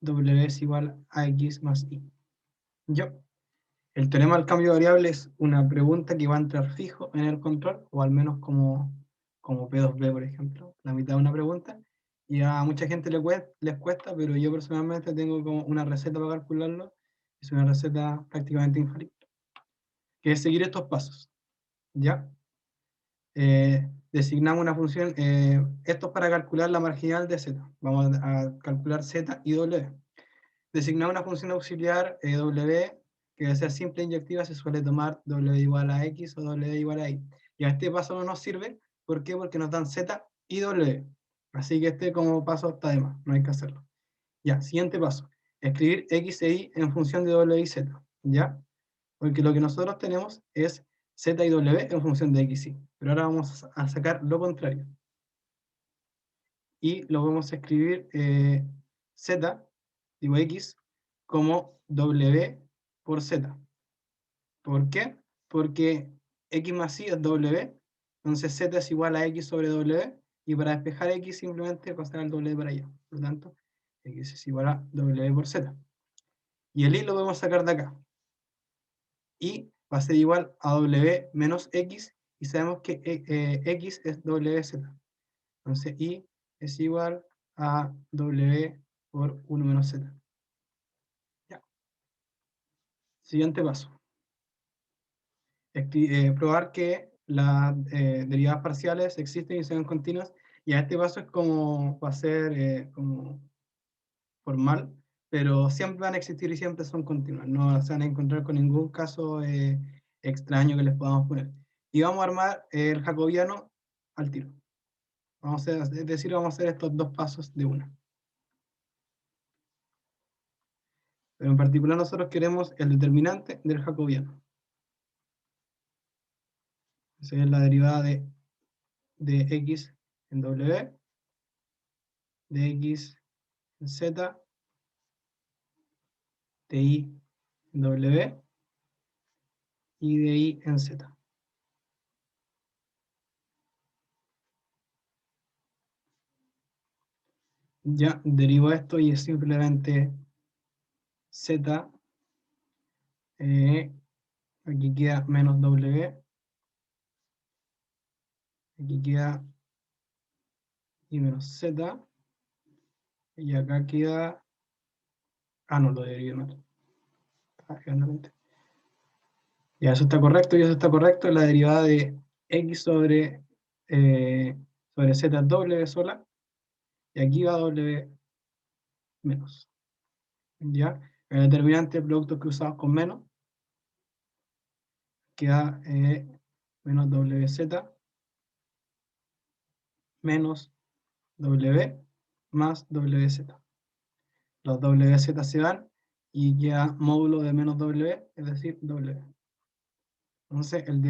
w es igual a x más y. Yo. El teorema del cambio variable es una pregunta que va a entrar fijo en el control, o al menos como P2B, por ejemplo, la mitad de una pregunta, y a mucha gente les cuesta, pero yo personalmente tengo como una receta para calcularlo, es una receta prácticamente infalible, que es seguir estos pasos, ¿ya? Designamos una función, esto es para calcular la marginal de z, vamos a calcular z y w. Designamos una función auxiliar w, que sea simple e inyectiva, se suele tomar w igual a x o w igual a y. Y a este paso no nos sirve, ¿por qué? Porque nos dan z y w. Así que este como paso está de más, no hay que hacerlo. Ya, siguiente paso. Escribir x e y en función de w y z, ¿ya? Porque lo que nosotros tenemos es z y w en función de x y. Pero ahora vamos a sacar lo contrario. Y lo vamos a escribir z, digo x, como w por z. ¿Por qué? Porque x más y es w, entonces z es igual a x sobre w, y para despejar x simplemente pasar el w para allá. Por lo tanto, x es igual a w por z. Y el y lo podemos sacar de acá. Y va a ser igual a w menos x, y sabemos que x es wz. Entonces y es igual a w por 1 menos z. Ya. Siguiente paso. Probar que las derivadas parciales existen y son continuas, y a este paso es como, va a ser como formal, pero siempre van a existir y siempre son continuas, no se van a encontrar con ningún caso extraño que les podamos poner. Y vamos a armar el jacobiano al tiro. Vamos a hacer, es decir, vamos a hacer estos dos pasos de una. Pero en particular nosotros queremos el determinante del jacobiano. Esa es la derivada de x en w, de x en z, de y en w y de y en z. Ya derivo esto y es simplemente z, aquí queda menos w, aquí queda y menos z, y acá queda, no lo derivé mal. Ya, eso está correcto y eso está correcto. La derivada de x sobre z es w sola, y aquí va w menos. ¿Ya? El determinante de productos cruzados con menos queda menos wz menos w más wz. Los wz se van y queda módulo de menos w, es decir, w. Entonces el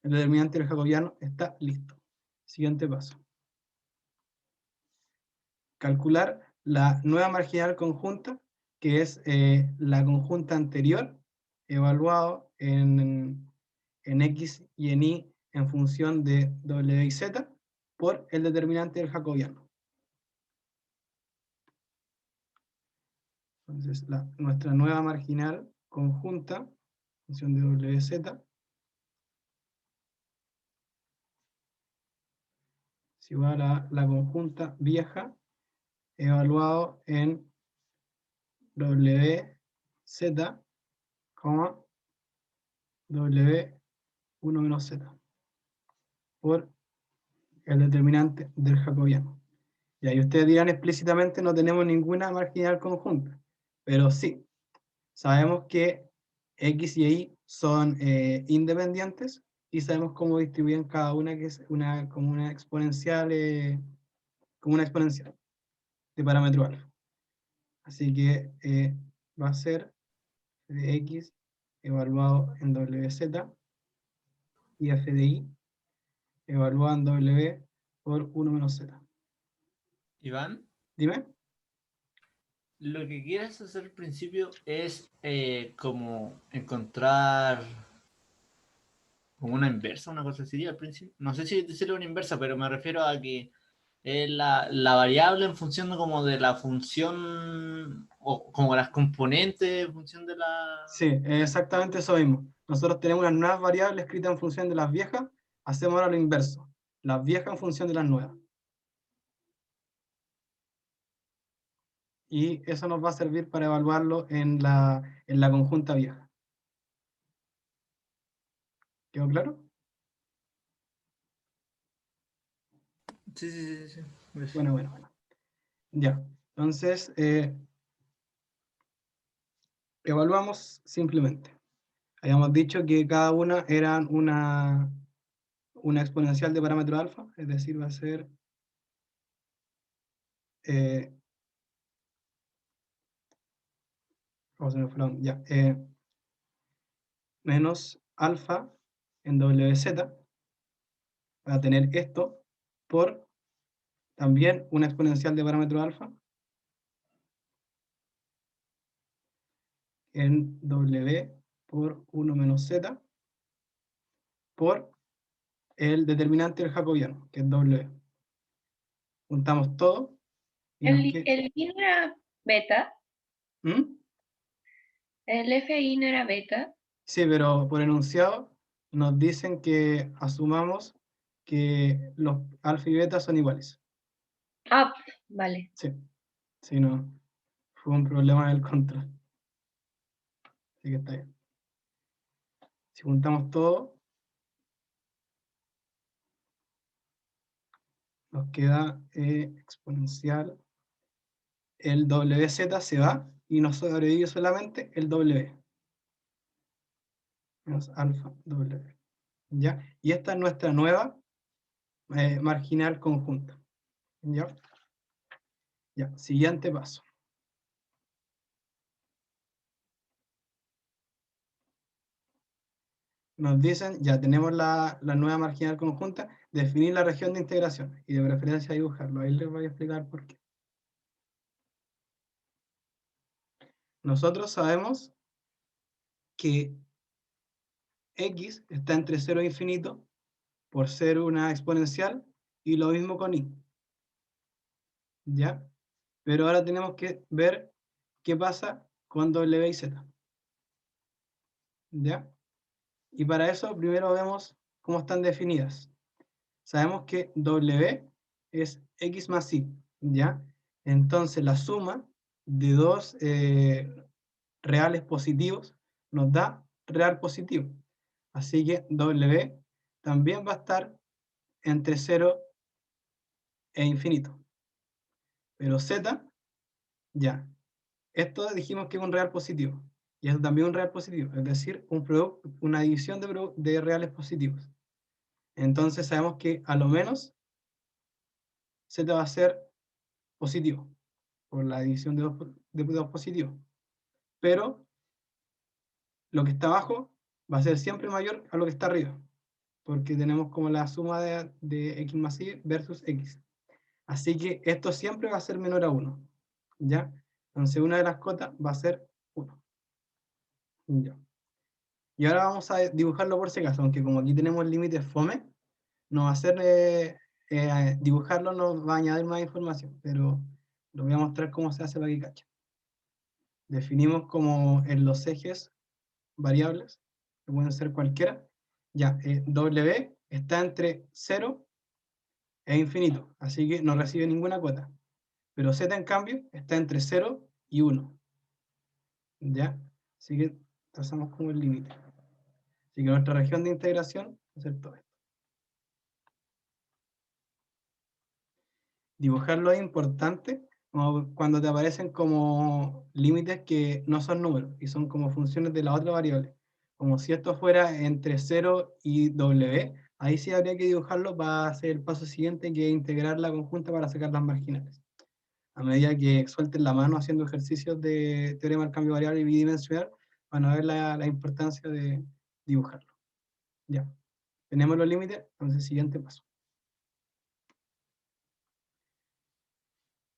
determinante del jacobiano está listo. Siguiente paso. Calcular la nueva marginal conjunta, que es la conjunta anterior, evaluado en x y en y en función de w y z, por el determinante del jacobiano. Entonces, nuestra nueva marginal conjunta, en función de w y z, es igual a la conjunta vieja, evaluado en WZ, coma, W1 menos Z, por el determinante del jacobiano. Y ahí ustedes dirán explícitamente no tenemos ninguna marginal conjunta, pero sí, sabemos que X y Y son independientes y sabemos cómo distribuyen cada una, que es como una exponencial de parámetro alfa. Así que va a ser de X evaluado en WZ y f de Y evaluado en W por 1 menos Z. Iván, Dime. lo que quieres hacer al principio es como encontrar como una inversa, una cosa así al principio. No sé si decirlo una inversa, pero me refiero a que es la variable en función de como de la función o como las componentes en función de la... Sí, exactamente eso mismo. Nosotros tenemos unas nuevas variables escritas en función de las viejas, hacemos ahora lo inverso. Las viejas en función de las nuevas. Y eso nos va a servir para evaluarlo en la conjunta vieja. ¿Quedó claro? Sí. Bueno. Ya. Entonces, evaluamos simplemente. Habíamos dicho que cada una era una exponencial de parámetro alfa, es decir, va a ser menos alfa en WZ, va a tener esto por también una exponencial de parámetro alfa en W por 1 menos Z por el determinante del jacobiano, que es W. Juntamos todo y nos queda... El I no era beta, ¿Mm? el FI no era beta. Sí, pero por enunciado nos dicen que asumamos que los alfa y beta son iguales. Ah, vale. Sí, no, fue un problema del control. Así que está bien. Si juntamos todo, nos queda exponencial. El WZ se va y nos sobrevive solamente el W. Menos alfa W. ¿Ya? Y esta es nuestra nueva marginal conjunta. ¿Ya? Ya, siguiente paso. Nos dicen, ya tenemos la nueva marginal conjunta, definir la región de integración y de preferencia dibujarlo. Ahí les voy a explicar por qué. Nosotros sabemos que X está entre 0 e infinito por ser una exponencial y lo mismo con Y. ¿Ya? Pero ahora tenemos que ver qué pasa con W y Z. ¿Ya? Y para eso primero vemos cómo están definidas. Sabemos que W es X más Y, ¿ya? Entonces la suma de dos reales positivos nos da real positivo. Así que W también va a estar entre 0 e infinito. Pero Z, ya. Esto dijimos que es un real positivo. Y esto también es un real positivo. Es decir, una división de reales positivos. Entonces sabemos que a lo menos Z va a ser positivo. Por la división de dos positivos. Pero lo que está abajo va a ser siempre mayor a lo que está arriba. Porque tenemos como la suma de X más Y versus X. Así que esto siempre va a ser menor a 1. ¿Ya? Entonces una de las cotas va a ser 1. ¿Ya? Y ahora vamos a dibujarlo por si acaso, aunque como aquí tenemos límites fome, no va a hacer dibujarlo, nos va a añadir más información, pero lo voy a mostrar cómo se hace para que cachen. Definimos como en los ejes variables, que pueden ser cualquiera, ya, W está entre 0 e infinito, así que no recibe ninguna cuota. Pero Z, en cambio, está entre 0 y 1. ¿Ya? Así que trazamos como el límite. Así que nuestra región de integración va a ser todo esto. Dibujarlo es importante como cuando te aparecen como límites que no son números y son como funciones de la otra variable. Como si esto fuera entre 0 y w, ahí sí habría que dibujarlo para hacer el paso siguiente, que es integrar la conjunta para sacar las marginales. A medida que suelten la mano haciendo ejercicios de teorema del cambio variable y bidimensional, van a ver la importancia de dibujarlo. Ya. Tenemos los límites, entonces siguiente paso.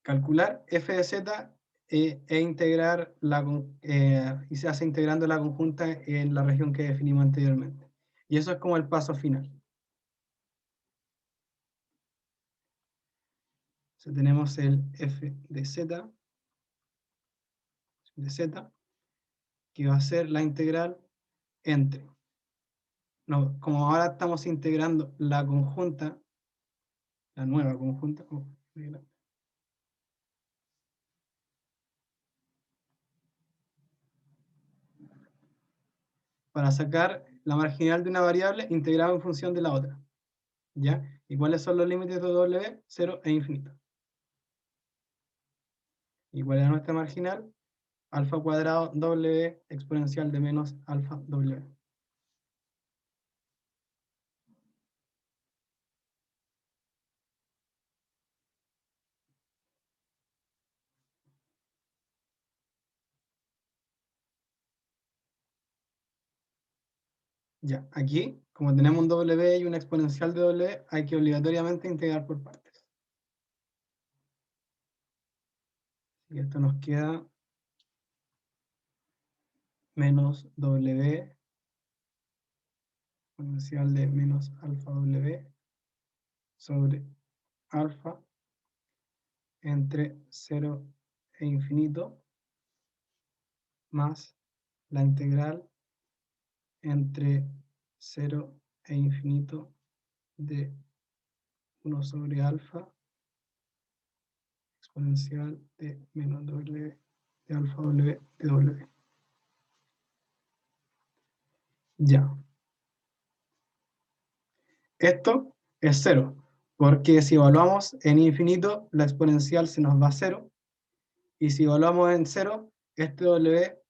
Calcular f de z e integrar y se hace integrando la conjunta en la región que definimos anteriormente. Y eso es como el paso final. Entonces tenemos el f de z, que va a ser la integral entre, no, como ahora estamos integrando la conjunta, la nueva conjunta, para sacar la marginal de una variable integrada en función de la otra. ¿Ya? ¿Y cuáles son los límites de w? 0 e infinito. ¿Y cuál es nuestra marginal? Alfa cuadrado w exponencial de menos alfa w. Ya, aquí, como tenemos un w y una exponencial de w, hay que obligatoriamente integrar por partes. Y esto nos queda menos w exponencial de menos alfa w sobre alfa entre 0 e infinito más la integral entre 0 e infinito de 1 sobre alfa exponencial de menos w de alfa w de w. Ya. Esto es 0, porque si evaluamos en infinito, la exponencial se nos va a 0, y si evaluamos en 0, este w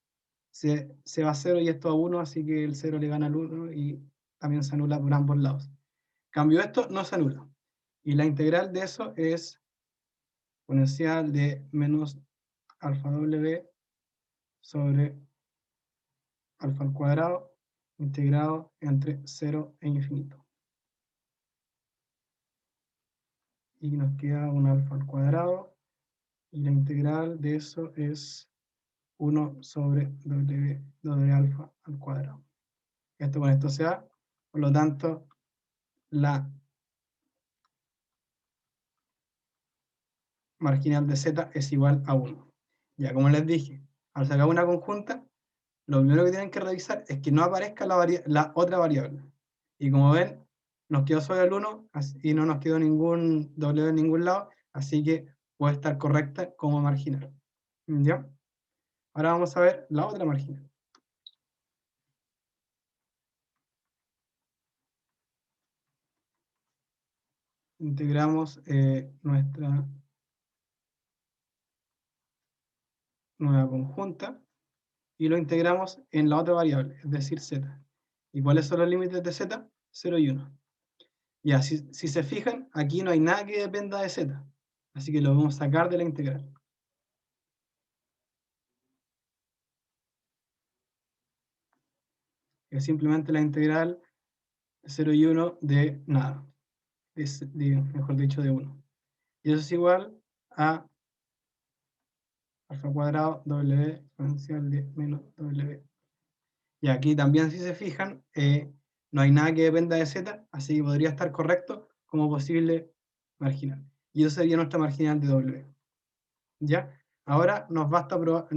se va a 0 y esto a 1, así que el 0 le gana al 1 y también se anula por ambos lados. En cambio, esto no se anula. Y la integral de eso es exponencial de menos alfa w sobre alfa al cuadrado integrado entre 0 e infinito. Y nos queda un alfa al cuadrado y la integral de eso es 1 sobre w alfa al cuadrado. Esto con esto se da, por lo tanto, la marginal de z es igual a 1. Ya, como les dije, al sacar una conjunta, lo primero que tienen que revisar es que no aparezca la otra variable. Y como ven, nos quedó solo el 1 y no nos quedó ningún w en ningún lado, así que puede estar correcta como marginal. ¿Ya? Ahora vamos a ver la otra marginal. Integramos nuestra nueva conjunta y lo integramos en la otra variable, es decir, z. ¿Y cuáles son los límites de z? 0 y 1. Ya, si se fijan, aquí no hay nada que dependa de z, así que lo vamos a sacar de la integral. Es simplemente la integral 0 y 1 de nada, mejor dicho, de 1. Y eso es igual a alfa cuadrado w exponencial de menos w. Y aquí también, si se fijan, no hay nada que dependa de z, así que podría estar correcto como posible marginal. Y eso sería nuestra marginal de w. ¿Ya? Ahora nos basta probar,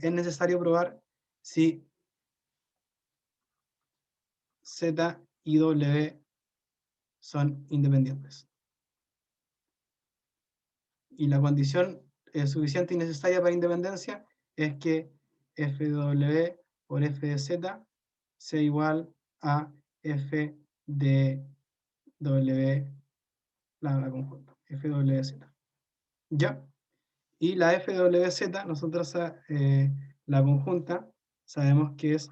es necesario probar si z y w son independientes. Y la condición suficiente y necesaria para independencia es que f de W por f de Z sea igual a f de W, la conjunta, f de WZ. ¿Ya? Y la f de WZ, nosotros la conjunta, sabemos que es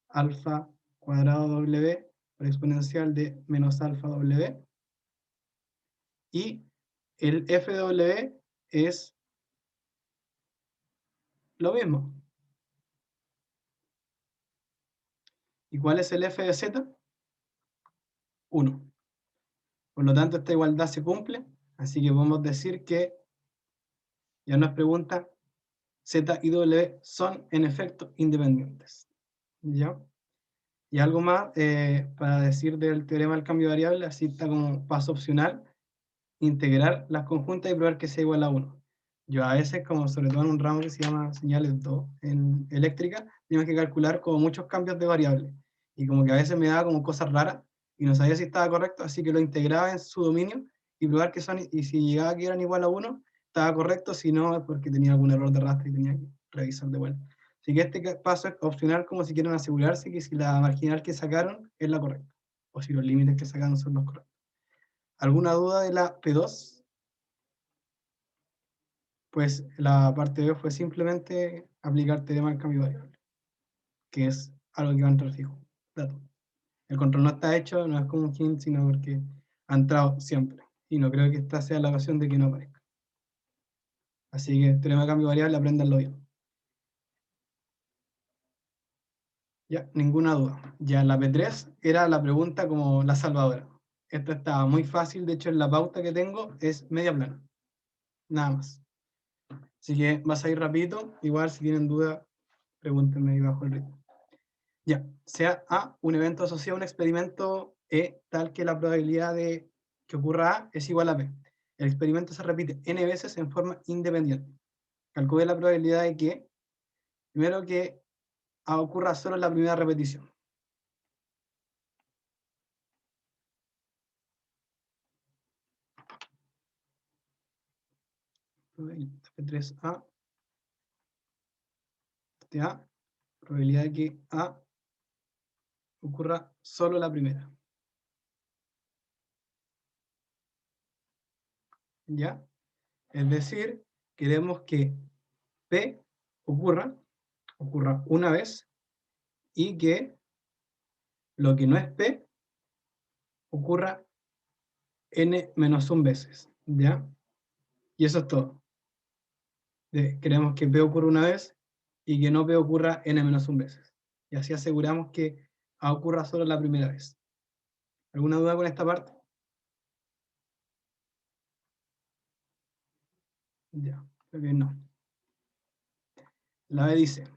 alfa cuadrado W por exponencial de menos alfa W. Y el f de W es lo mismo. ¿Y cuál es el f de Z? 1. Por lo tanto, esta igualdad se cumple, así que podemos decir que ya nos pregunta Z y W son en efecto independientes. ¿Ya? Y algo más para decir del teorema del cambio de variable, así está como paso opcional, integrar las conjuntas y probar que sea igual a 1. Yo a veces, como sobre todo en un ramo que se llama señales 2 en eléctrica, tengo que calcular como muchos cambios de variables. Y como que a veces me daba como cosas raras y no sabía si estaba correcto, así que lo integraba en su dominio y probar que son, y si llegaba a que eran igual a 1, estaba correcto, si no es porque tenía algún error de rastre y tenía que revisar de vuelta. Así que este paso es opcional como si quieren asegurarse que si la marginal que sacaron es la correcta, o si los límites que sacaron son los correctos. ¿Alguna duda de la P2? Pues la parte B fue simplemente aplicar teorema del cambio de variable, que es algo que va a entrar fijo, dato. El control no está hecho, no es como un hint, sino porque ha entrado siempre. Y no creo que esta sea la ocasión de que no aparezca. Así que teorema de cambio de variable, apréndanlo bien. Ya, ninguna duda. Ya la P3 era la pregunta como la salvadora. Esta estaba muy fácil, de hecho en la pauta que tengo es media plana. Nada más. Así que vas a ir rapidito, igual si tienen duda, pregúntenme ahí bajo el ritmo. Ya, sea A, un evento asociado a un experimento E, tal que la probabilidad de que ocurra A es igual a B. El experimento se repite n veces en forma independiente. Calcule la probabilidad de que, primero que A ocurra solo en la primera repetición. F3A, este A, probabilidad de que A ocurra solo la primera. ¿Ya? Es decir, queremos que P ocurra una vez y que lo que no es P ocurra n-1 veces. ¿Ya? Y eso es todo. Queremos que P ocurra una vez y que no P ocurra n-1 veces. Y así aseguramos que A ocurra solo la primera vez. ¿Alguna duda con esta parte? Ya, creo que no. La B dice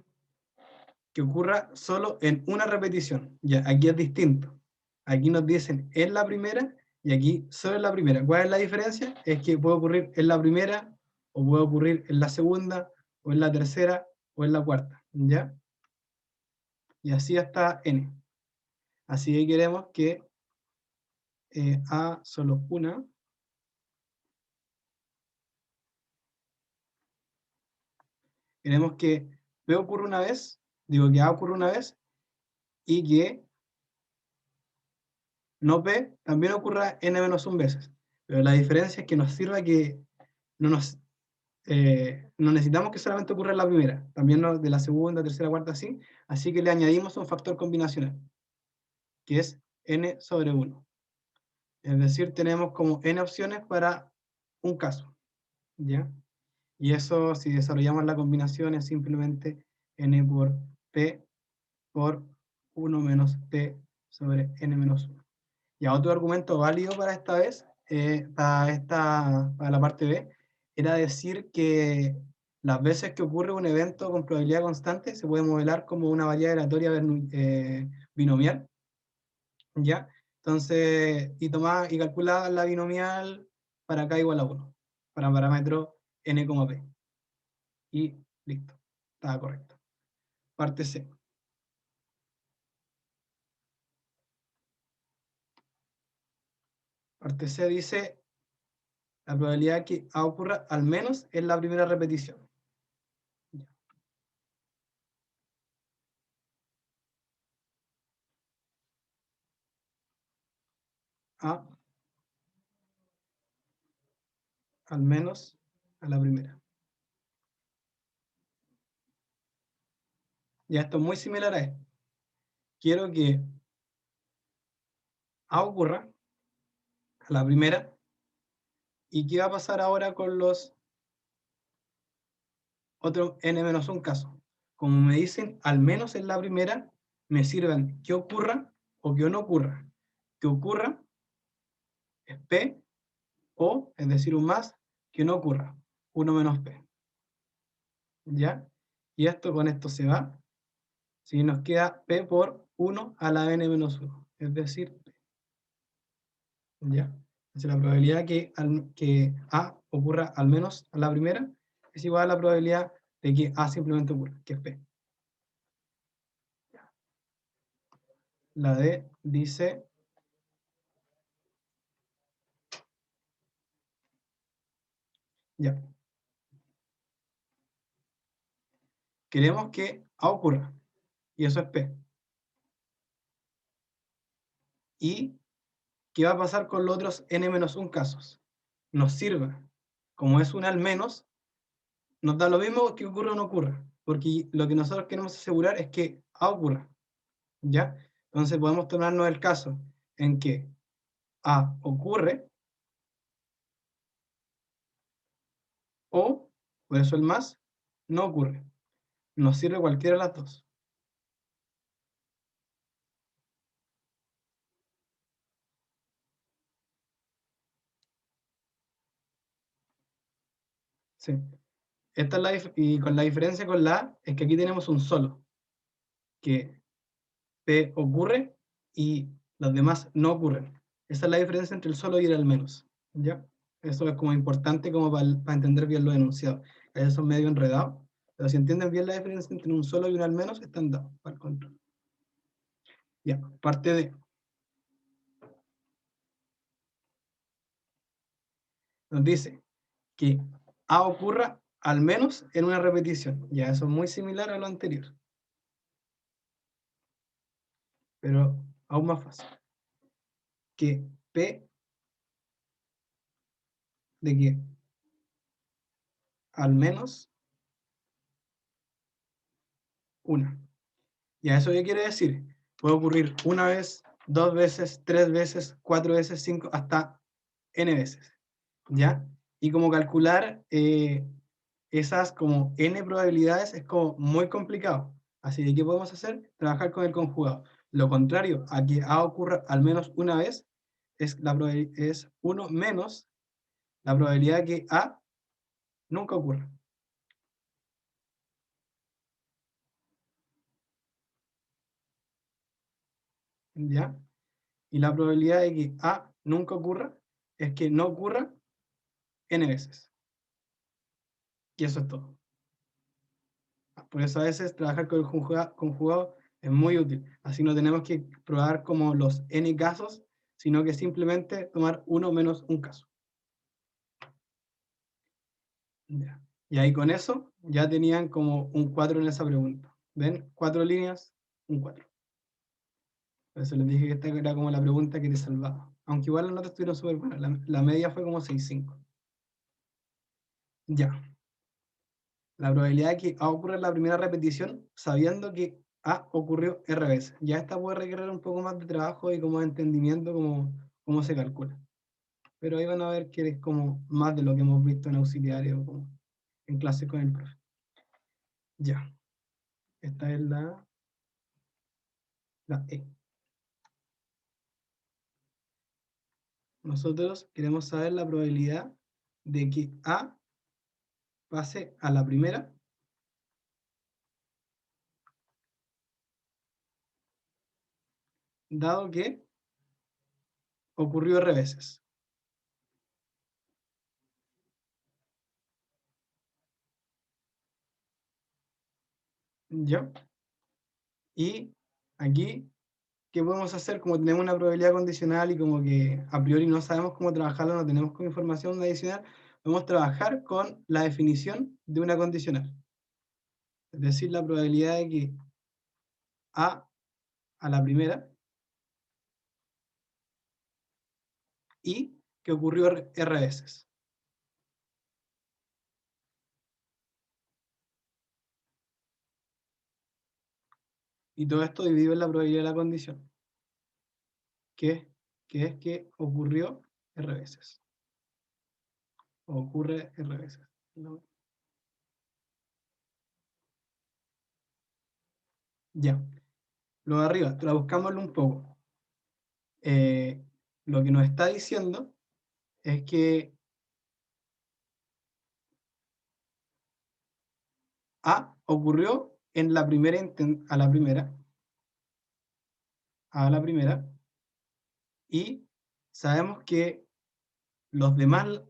que ocurra solo en una repetición. Ya, aquí es distinto. Aquí nos dicen en la primera y aquí solo en la primera. ¿Cuál es la diferencia? Es que puede ocurrir en la primera, o puede ocurrir en la segunda, o en la tercera, o en la cuarta. ¿Ya? Y así hasta n. Así que queremos que A solo una. Queremos que B ocurra una vez, digo que A ocurra una vez, y que no P también ocurra n-1 veces. Pero la diferencia es que nos sirva que no necesitamos que solamente ocurra en la primera, también de la segunda, tercera, cuarta, así que le añadimos un factor combinacional, que es n sobre 1. Es decir, tenemos como n opciones para un caso, ¿ya? Y eso, si desarrollamos la combinación, es simplemente n por p por 1 menos p sobre n menos 1. Y otro argumento válido para esta vez, para la parte B, era decir que las veces que ocurre un evento con probabilidad constante se puede modelar como una variable aleatoria binomial, ¿ya? Entonces, y calcula la binomial para k igual a 1, para parámetro n, p. Y listo, estaba correcto. Parte C. Parte C dice la probabilidad de que A ocurra al menos en la primera repetición. A al menos a la primera. Ya esto es muy similar a esto. Quiero que A ocurra a la primera. ¿Y qué va a pasar ahora con los otros n-1 casos? Como me dicen, al menos en la primera, me sirven que ocurra o que no ocurra. Que ocurra es P, o, es decir, un más, que no ocurra, 1 menos P. ¿Ya? Y esto con esto se va. Si nos queda P por 1 a la n-1, es decir, P. ¿Ya? Entonces la probabilidad que A ocurra al menos a la primera es igual a la probabilidad de que A simplemente ocurra, que es P. La D dice ya. Queremos que A ocurra, y eso es P. ¿Y qué va a pasar con los otros n-1 casos? Nos sirva, como es un al menos, nos da lo mismo que ocurra o no ocurra, porque lo que nosotros queremos asegurar es que A ocurra, ¿ya? Entonces podemos tomarnos el caso en que A ocurre, o, por eso el más, no ocurre. Nos sirve cualquiera de las dos. Sí. Esta es y con la diferencia con la A es que aquí tenemos un solo, que P ocurre y los demás no ocurren. Esa es la diferencia entre el solo y el al menos. ¿Ya? Eso es como importante como para entender bien los enunciados. Ellos son medio enredados, pero si entienden bien la diferencia entre un solo y un al menos, están dados para el control. Ya, parte de. Nos dice que A ocurra al menos en una repetición. Ya, eso es muy similar a lo anterior. Pero aún más fácil. Que P de que al menos una. ¿Ya eso qué quiere decir? Puede ocurrir una vez, 2 veces, 3 veces, 4 veces, 5, hasta n veces. ¿Ya? Y como calcular esas como n probabilidades es como muy complicado. Así que, ¿qué podemos hacer? Trabajar con el conjugado. Lo contrario a que A ocurra al menos una vez es 1 menos la probabilidad de que A nunca ocurra. ¿Ya? Y la probabilidad de que A nunca ocurra es que no ocurra n veces. Y eso es todo. Por eso a veces trabajar con el conjugado es muy útil. Así no tenemos que probar como los n casos, sino que simplemente tomar uno menos un caso. Ya. Y ahí con eso ya tenían como un 4 en esa pregunta. ¿Ven? 4 líneas, un 4. Por eso les dije que esta era como la pregunta que te salvaba. Aunque igual las notas estuvieron súper buenas. La media fue como 6,5. Ya. La probabilidad de que A ocurra en la primera repetición, sabiendo que A ocurrió R veces. Ya esta puede requerir un poco más de trabajo y como de entendimiento cómo se calcula. Pero ahí van a ver que es como más de lo que hemos visto en auxiliares o como en clases con el profe. Ya. Esta es la E. Nosotros queremos saber la probabilidad de que A pase a la primera dado que ocurrió R veces. ¿Ya? Y aquí, ¿qué podemos hacer? Como tenemos una probabilidad condicional y como que a priori no sabemos cómo trabajarlo, no tenemos como información adicional, podemos trabajar con la definición de una condicional. Es decir, la probabilidad de que A la primera y que ocurrió R veces. Y todo esto dividido en la probabilidad de la condición, que es que ocurrió R veces. O ocurre R veces. ¿No? Ya. Lo de arriba, traduzcámoslo un poco. Lo que nos está diciendo es que A ocurrió en la primera a la primera, y sabemos que las demás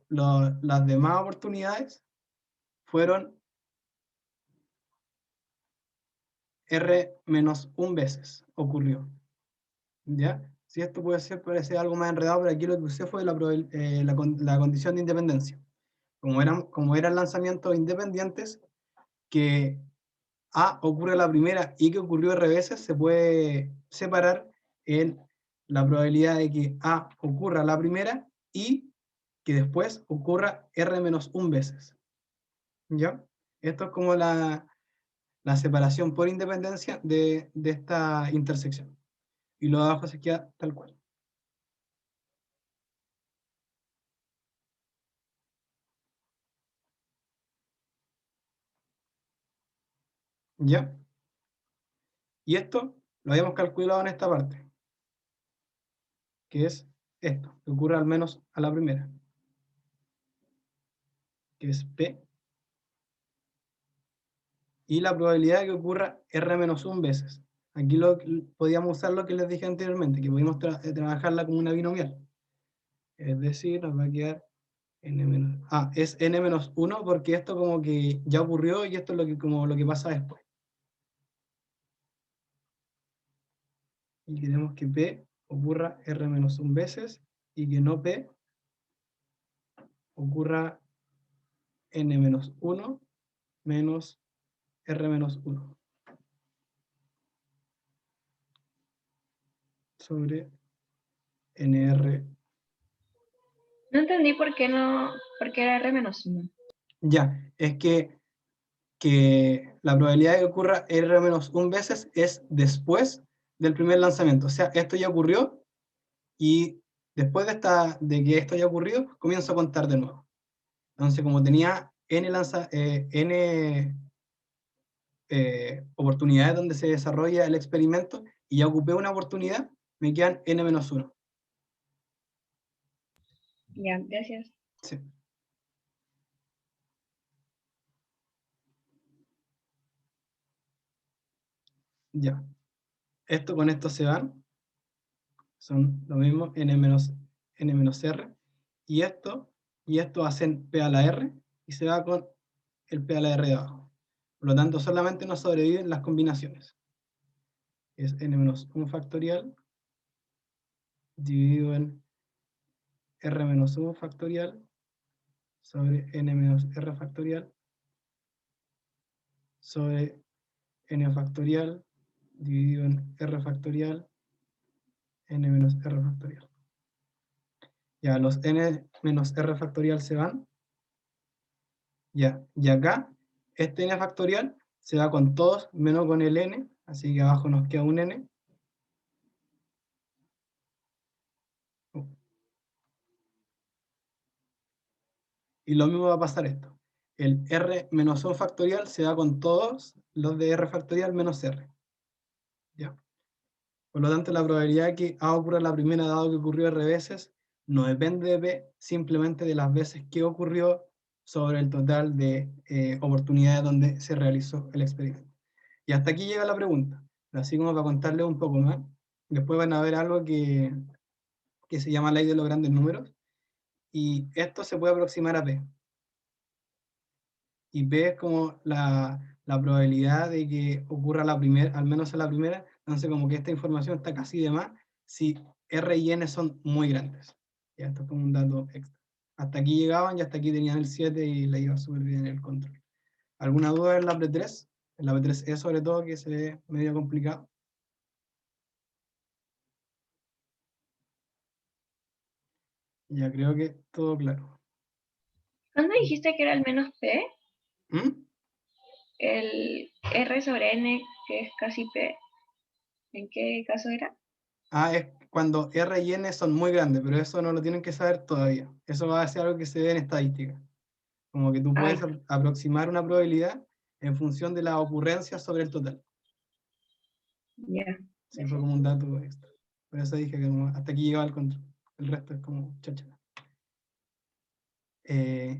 oportunidades fueron R menos 1 veces, ocurrió. ¿Ya? Si esto puede ser, parece algo más enredado, pero aquí lo que usé fue la condición de independencia. Como eran lanzamientos independientes, que A ocurre a la primera y que ocurrió R veces, se puede separar en la probabilidad de que A ocurra a la primera y que después ocurra R menos 1 veces. ¿Ya? Esto es como la separación por independencia de esta intersección. Y lo de abajo se queda tal cual. ¿Ya? Y esto lo habíamos calculado en esta parte, que es esto, que ocurre al menos a la primera, que es P, y la probabilidad de que ocurra R menos 1 veces. Aquí podíamos usar lo que les dije anteriormente, que podíamos trabajarla como una binomial. Es decir, nos va a quedar es n menos 1 porque esto como que ya ocurrió y esto es como lo que pasa después. Y queremos que P ocurra R menos 1 veces y que no P ocurra n menos 1 menos R menos 1 sobre NR. No entendí por qué era R-1. Ya, es que la probabilidad de que ocurra R menos 1 veces es después del primer lanzamiento. O sea, esto ya ocurrió y después de que esto haya ocurrido, comienzo a contar de nuevo. Entonces, como tenía n oportunidades donde se desarrolla el experimento y ya ocupé una oportunidad, me quedan n-1. Ya, gracias. Sí. Ya. Esto con esto se van. Son lo mismo, n-r. Y esto hacen p a la r y se va con el p a la r de abajo. Por lo tanto, solamente nos sobreviven las combinaciones. Es n-1 factorial dividido en r-1 factorial sobre n-r factorial sobre n factorial dividido en r factorial n-r factorial. Ya, los n-r factorial se van. Ya, y acá, este n factorial se va con todos, menos con el n, así que abajo nos queda un n. Y lo mismo va a pasar esto. El r menos 1 factorial se va con todos los de r factorial menos r. ¿Ya? Por lo tanto, la probabilidad de que A ocurra la primera dado que ocurrió R veces no depende de P, simplemente de las veces que ocurrió sobre el total de oportunidades donde se realizó el experimento. Y hasta aquí llega la pregunta. Así como para contarles un poco más. Después van a ver algo que se llama ley de los grandes números. Y esto se puede aproximar a P. Y P es como la probabilidad de que ocurra la primera, al menos a la primera. Entonces como que esta información está casi de más si R y N son muy grandes. Ya, esto es como un dato extra. Hasta aquí llegaban y hasta aquí tenían el 7 y le iba súper bien el control. ¿Alguna duda en la P3? En la P3E sobre todo, que se ve medio complicado. Ya creo que todo claro. ¿Cuándo dijiste que era el menos P? ¿Mm? El R sobre N, que es casi P. ¿En qué caso era? Ah, es cuando R y N son muy grandes, pero eso no lo tienen que saber todavía. Eso va a ser algo que se ve en estadística. Como que tú Ah, puedes aproximar una probabilidad en función de la ocurrencia sobre el total. ya. Sí, fue como un dato extra. Por eso dije que hasta aquí llegaba el control. El resto es como cháchara.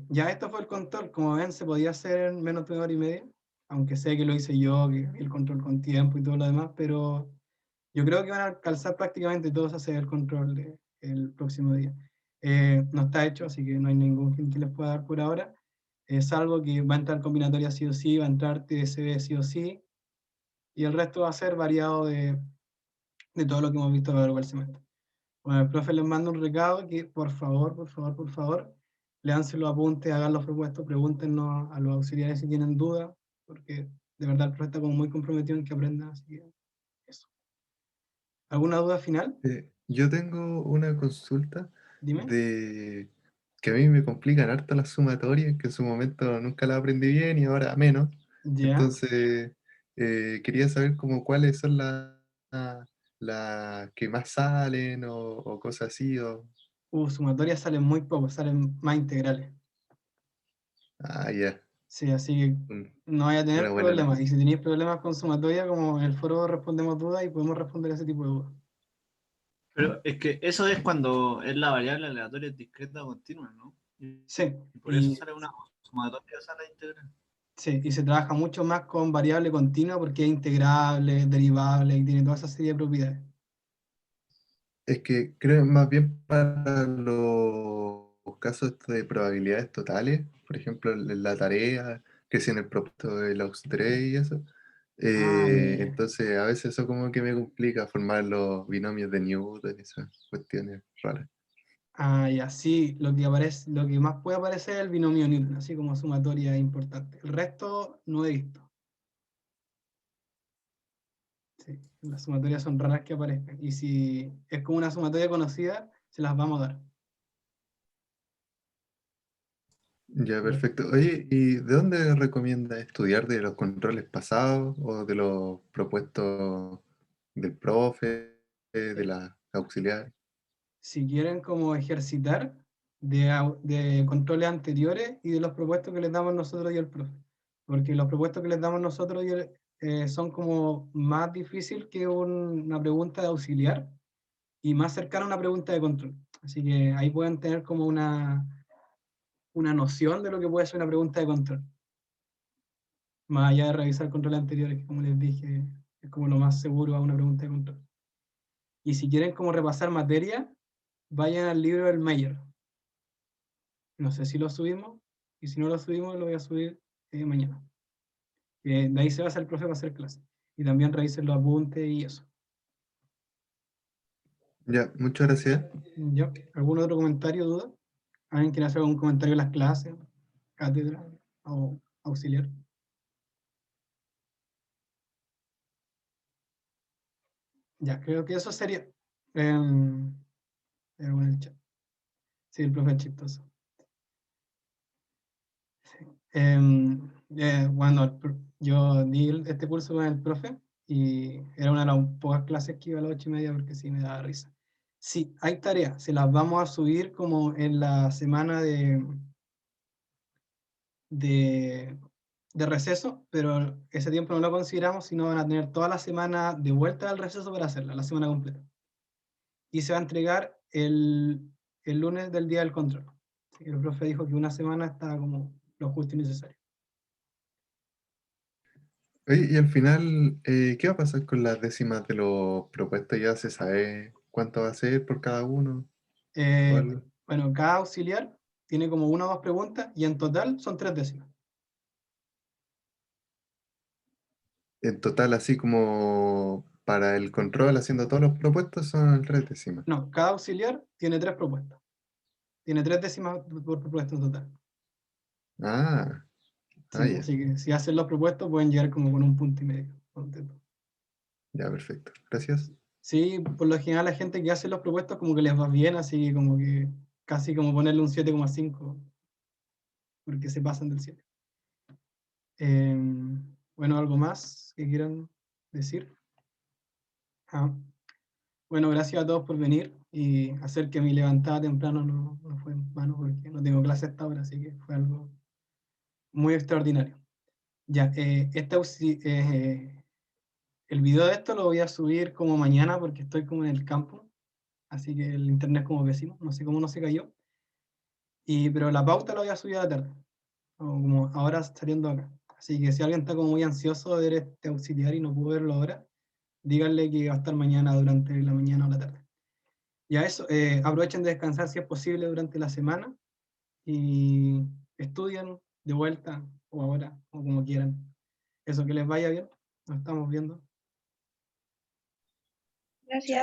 Ya esto fue el control. Como ven, se podía hacer en menos de 1 hora y media. Aunque sé que lo hice yo, que vi el control con tiempo y todo lo demás, pero yo creo que van a calzar prácticamente todos a hacer el control el próximo día. No está hecho, así que no hay ningún hint que les pueda dar por ahora. Salvo que va a entrar combinatoria sí o sí, va a entrar TSB sí o sí, y el resto va a ser variado de todo lo que hemos visto a lo largo del semestre. Bueno, el profe les manda un recado que por favor, leanse los apuntes, hagan los propuestos, pregúntenos a los auxiliares si tienen dudas, porque de verdad el profe está como muy comprometido en que aprendan, así que eso. ¿Alguna duda final? Yo tengo una consulta Dime. de que a mí me complican harto las sumatorias, que en su momento nunca las aprendí bien y ahora menos. Ya. Entonces, quería saber como cuáles son las que más salen o cosas así. Sumatorias salen muy poco, salen más integrales. Ya, Sí, así que un- no vaya a una tener buena problemas. Y noticia. si tenéis problemas con sumatoria, como en el foro respondemos dudas y podemos responder ese tipo de dudas. Pero es que eso es cuando es la variable aleatoria discreta o continua, ¿no? Sí, Y por eso y, sale una sumatoria, sale integral. sí, y se trabaja mucho más con variable continua porque es integrable, derivable y tiene toda esa serie de propiedades. Es que creo más bien para los casos de probabilidades totales, por ejemplo, en la tarea, que si en el propuesto de los 3 y eso. Ah, ya. Entonces, a veces eso como que me complica formar los binomios de Newton y esas cuestiones raras. Ah, ya, sí, lo que aparece, lo que más puede aparecer es el binomio Newton, así como sumatoria importante. El resto no he visto. Sí, las sumatorias son raras que aparezcan. Y si es como una sumatoria conocida, se las vamos a dar. Ya, perfecto. Oye, ¿y de dónde recomienda estudiar? ¿De los controles pasados o de los propuestos del profe, de la auxiliar? Si quieren como ejercitar de controles anteriores y de los propuestos que les damos nosotros y el profe. Porque los propuestos que les damos nosotros son como más difícil que una pregunta de auxiliar y más cercana a una pregunta de control. Así que ahí pueden tener como una noción de lo que puede ser una pregunta de control. Más allá de revisar controles anteriores, que como les dije, es como lo más seguro a una pregunta de control. Y si quieren como repasar materia, vayan al libro del Meyer. No sé si lo subimos, y si no lo subimos, lo voy a subir mañana. De ahí se basa el profe para hacer clase. Y también revisen los apuntes y eso. Ya, muchas gracias. ¿Ya? ¿Algún otro comentario, duda? ¿Alguien quiere hacer algún comentario en las clases, cátedra o auxiliar? Ya, creo que eso sería. En el chat. Sí, el profe es chistoso. Sí. Bueno, yo di este curso con el profe y era una de las pocas clases que iba a las 8:30 porque sí me daba risa. Sí, hay tareas, se las vamos a subir como en la semana de, de receso, pero ese tiempo no lo consideramos, sino van a tener toda la semana de vuelta al receso para hacerla, la semana completa. Y se va a entregar el lunes del día del control. El profe dijo que una semana está como lo justo y necesario. Oye, y al final, ¿qué va a pasar con las décimas de los propuestos? ¿Ya se sabe cuánto va a ser por cada uno o Eh, algo? bueno, cada auxiliar tiene como una o dos preguntas y en total son 3 décimas. En total, así como para el control, haciendo todos los propuestos, son 3 décimas. No, cada auxiliar tiene 3 propuestas. Tiene 3 décimas por propuesta en total. Ah, Sí, ya, así que si hacen los propuestos pueden llegar como con 1,5 puntos. ya, perfecto. Gracias. Sí, por lo general la gente que hace los propuestos como que les va bien, así como que casi como ponerle un 7,5, porque se pasan del 7. Bueno, ¿algo más que quieran decir? Ah, bueno, gracias a todos por venir y hacer que mi levantada temprano no fue en vano, porque no tengo clase hasta ahora, así que fue algo muy extraordinario. Ya, el video de esto lo voy a subir como mañana porque estoy como en el campo, así que el internet como pésimo, no sé cómo no se cayó. Pero la pauta la voy a subir a la tarde, o como ahora saliendo acá. Así que si alguien está como muy ansioso de ver este auxiliar y no pudo verlo ahora, díganle que va a estar mañana durante la mañana o la tarde. Ya eso, aprovechen de descansar si es posible durante la semana y estudian de vuelta o ahora, o como quieran. Eso, que les vaya bien. Nos estamos viendo. Gracias.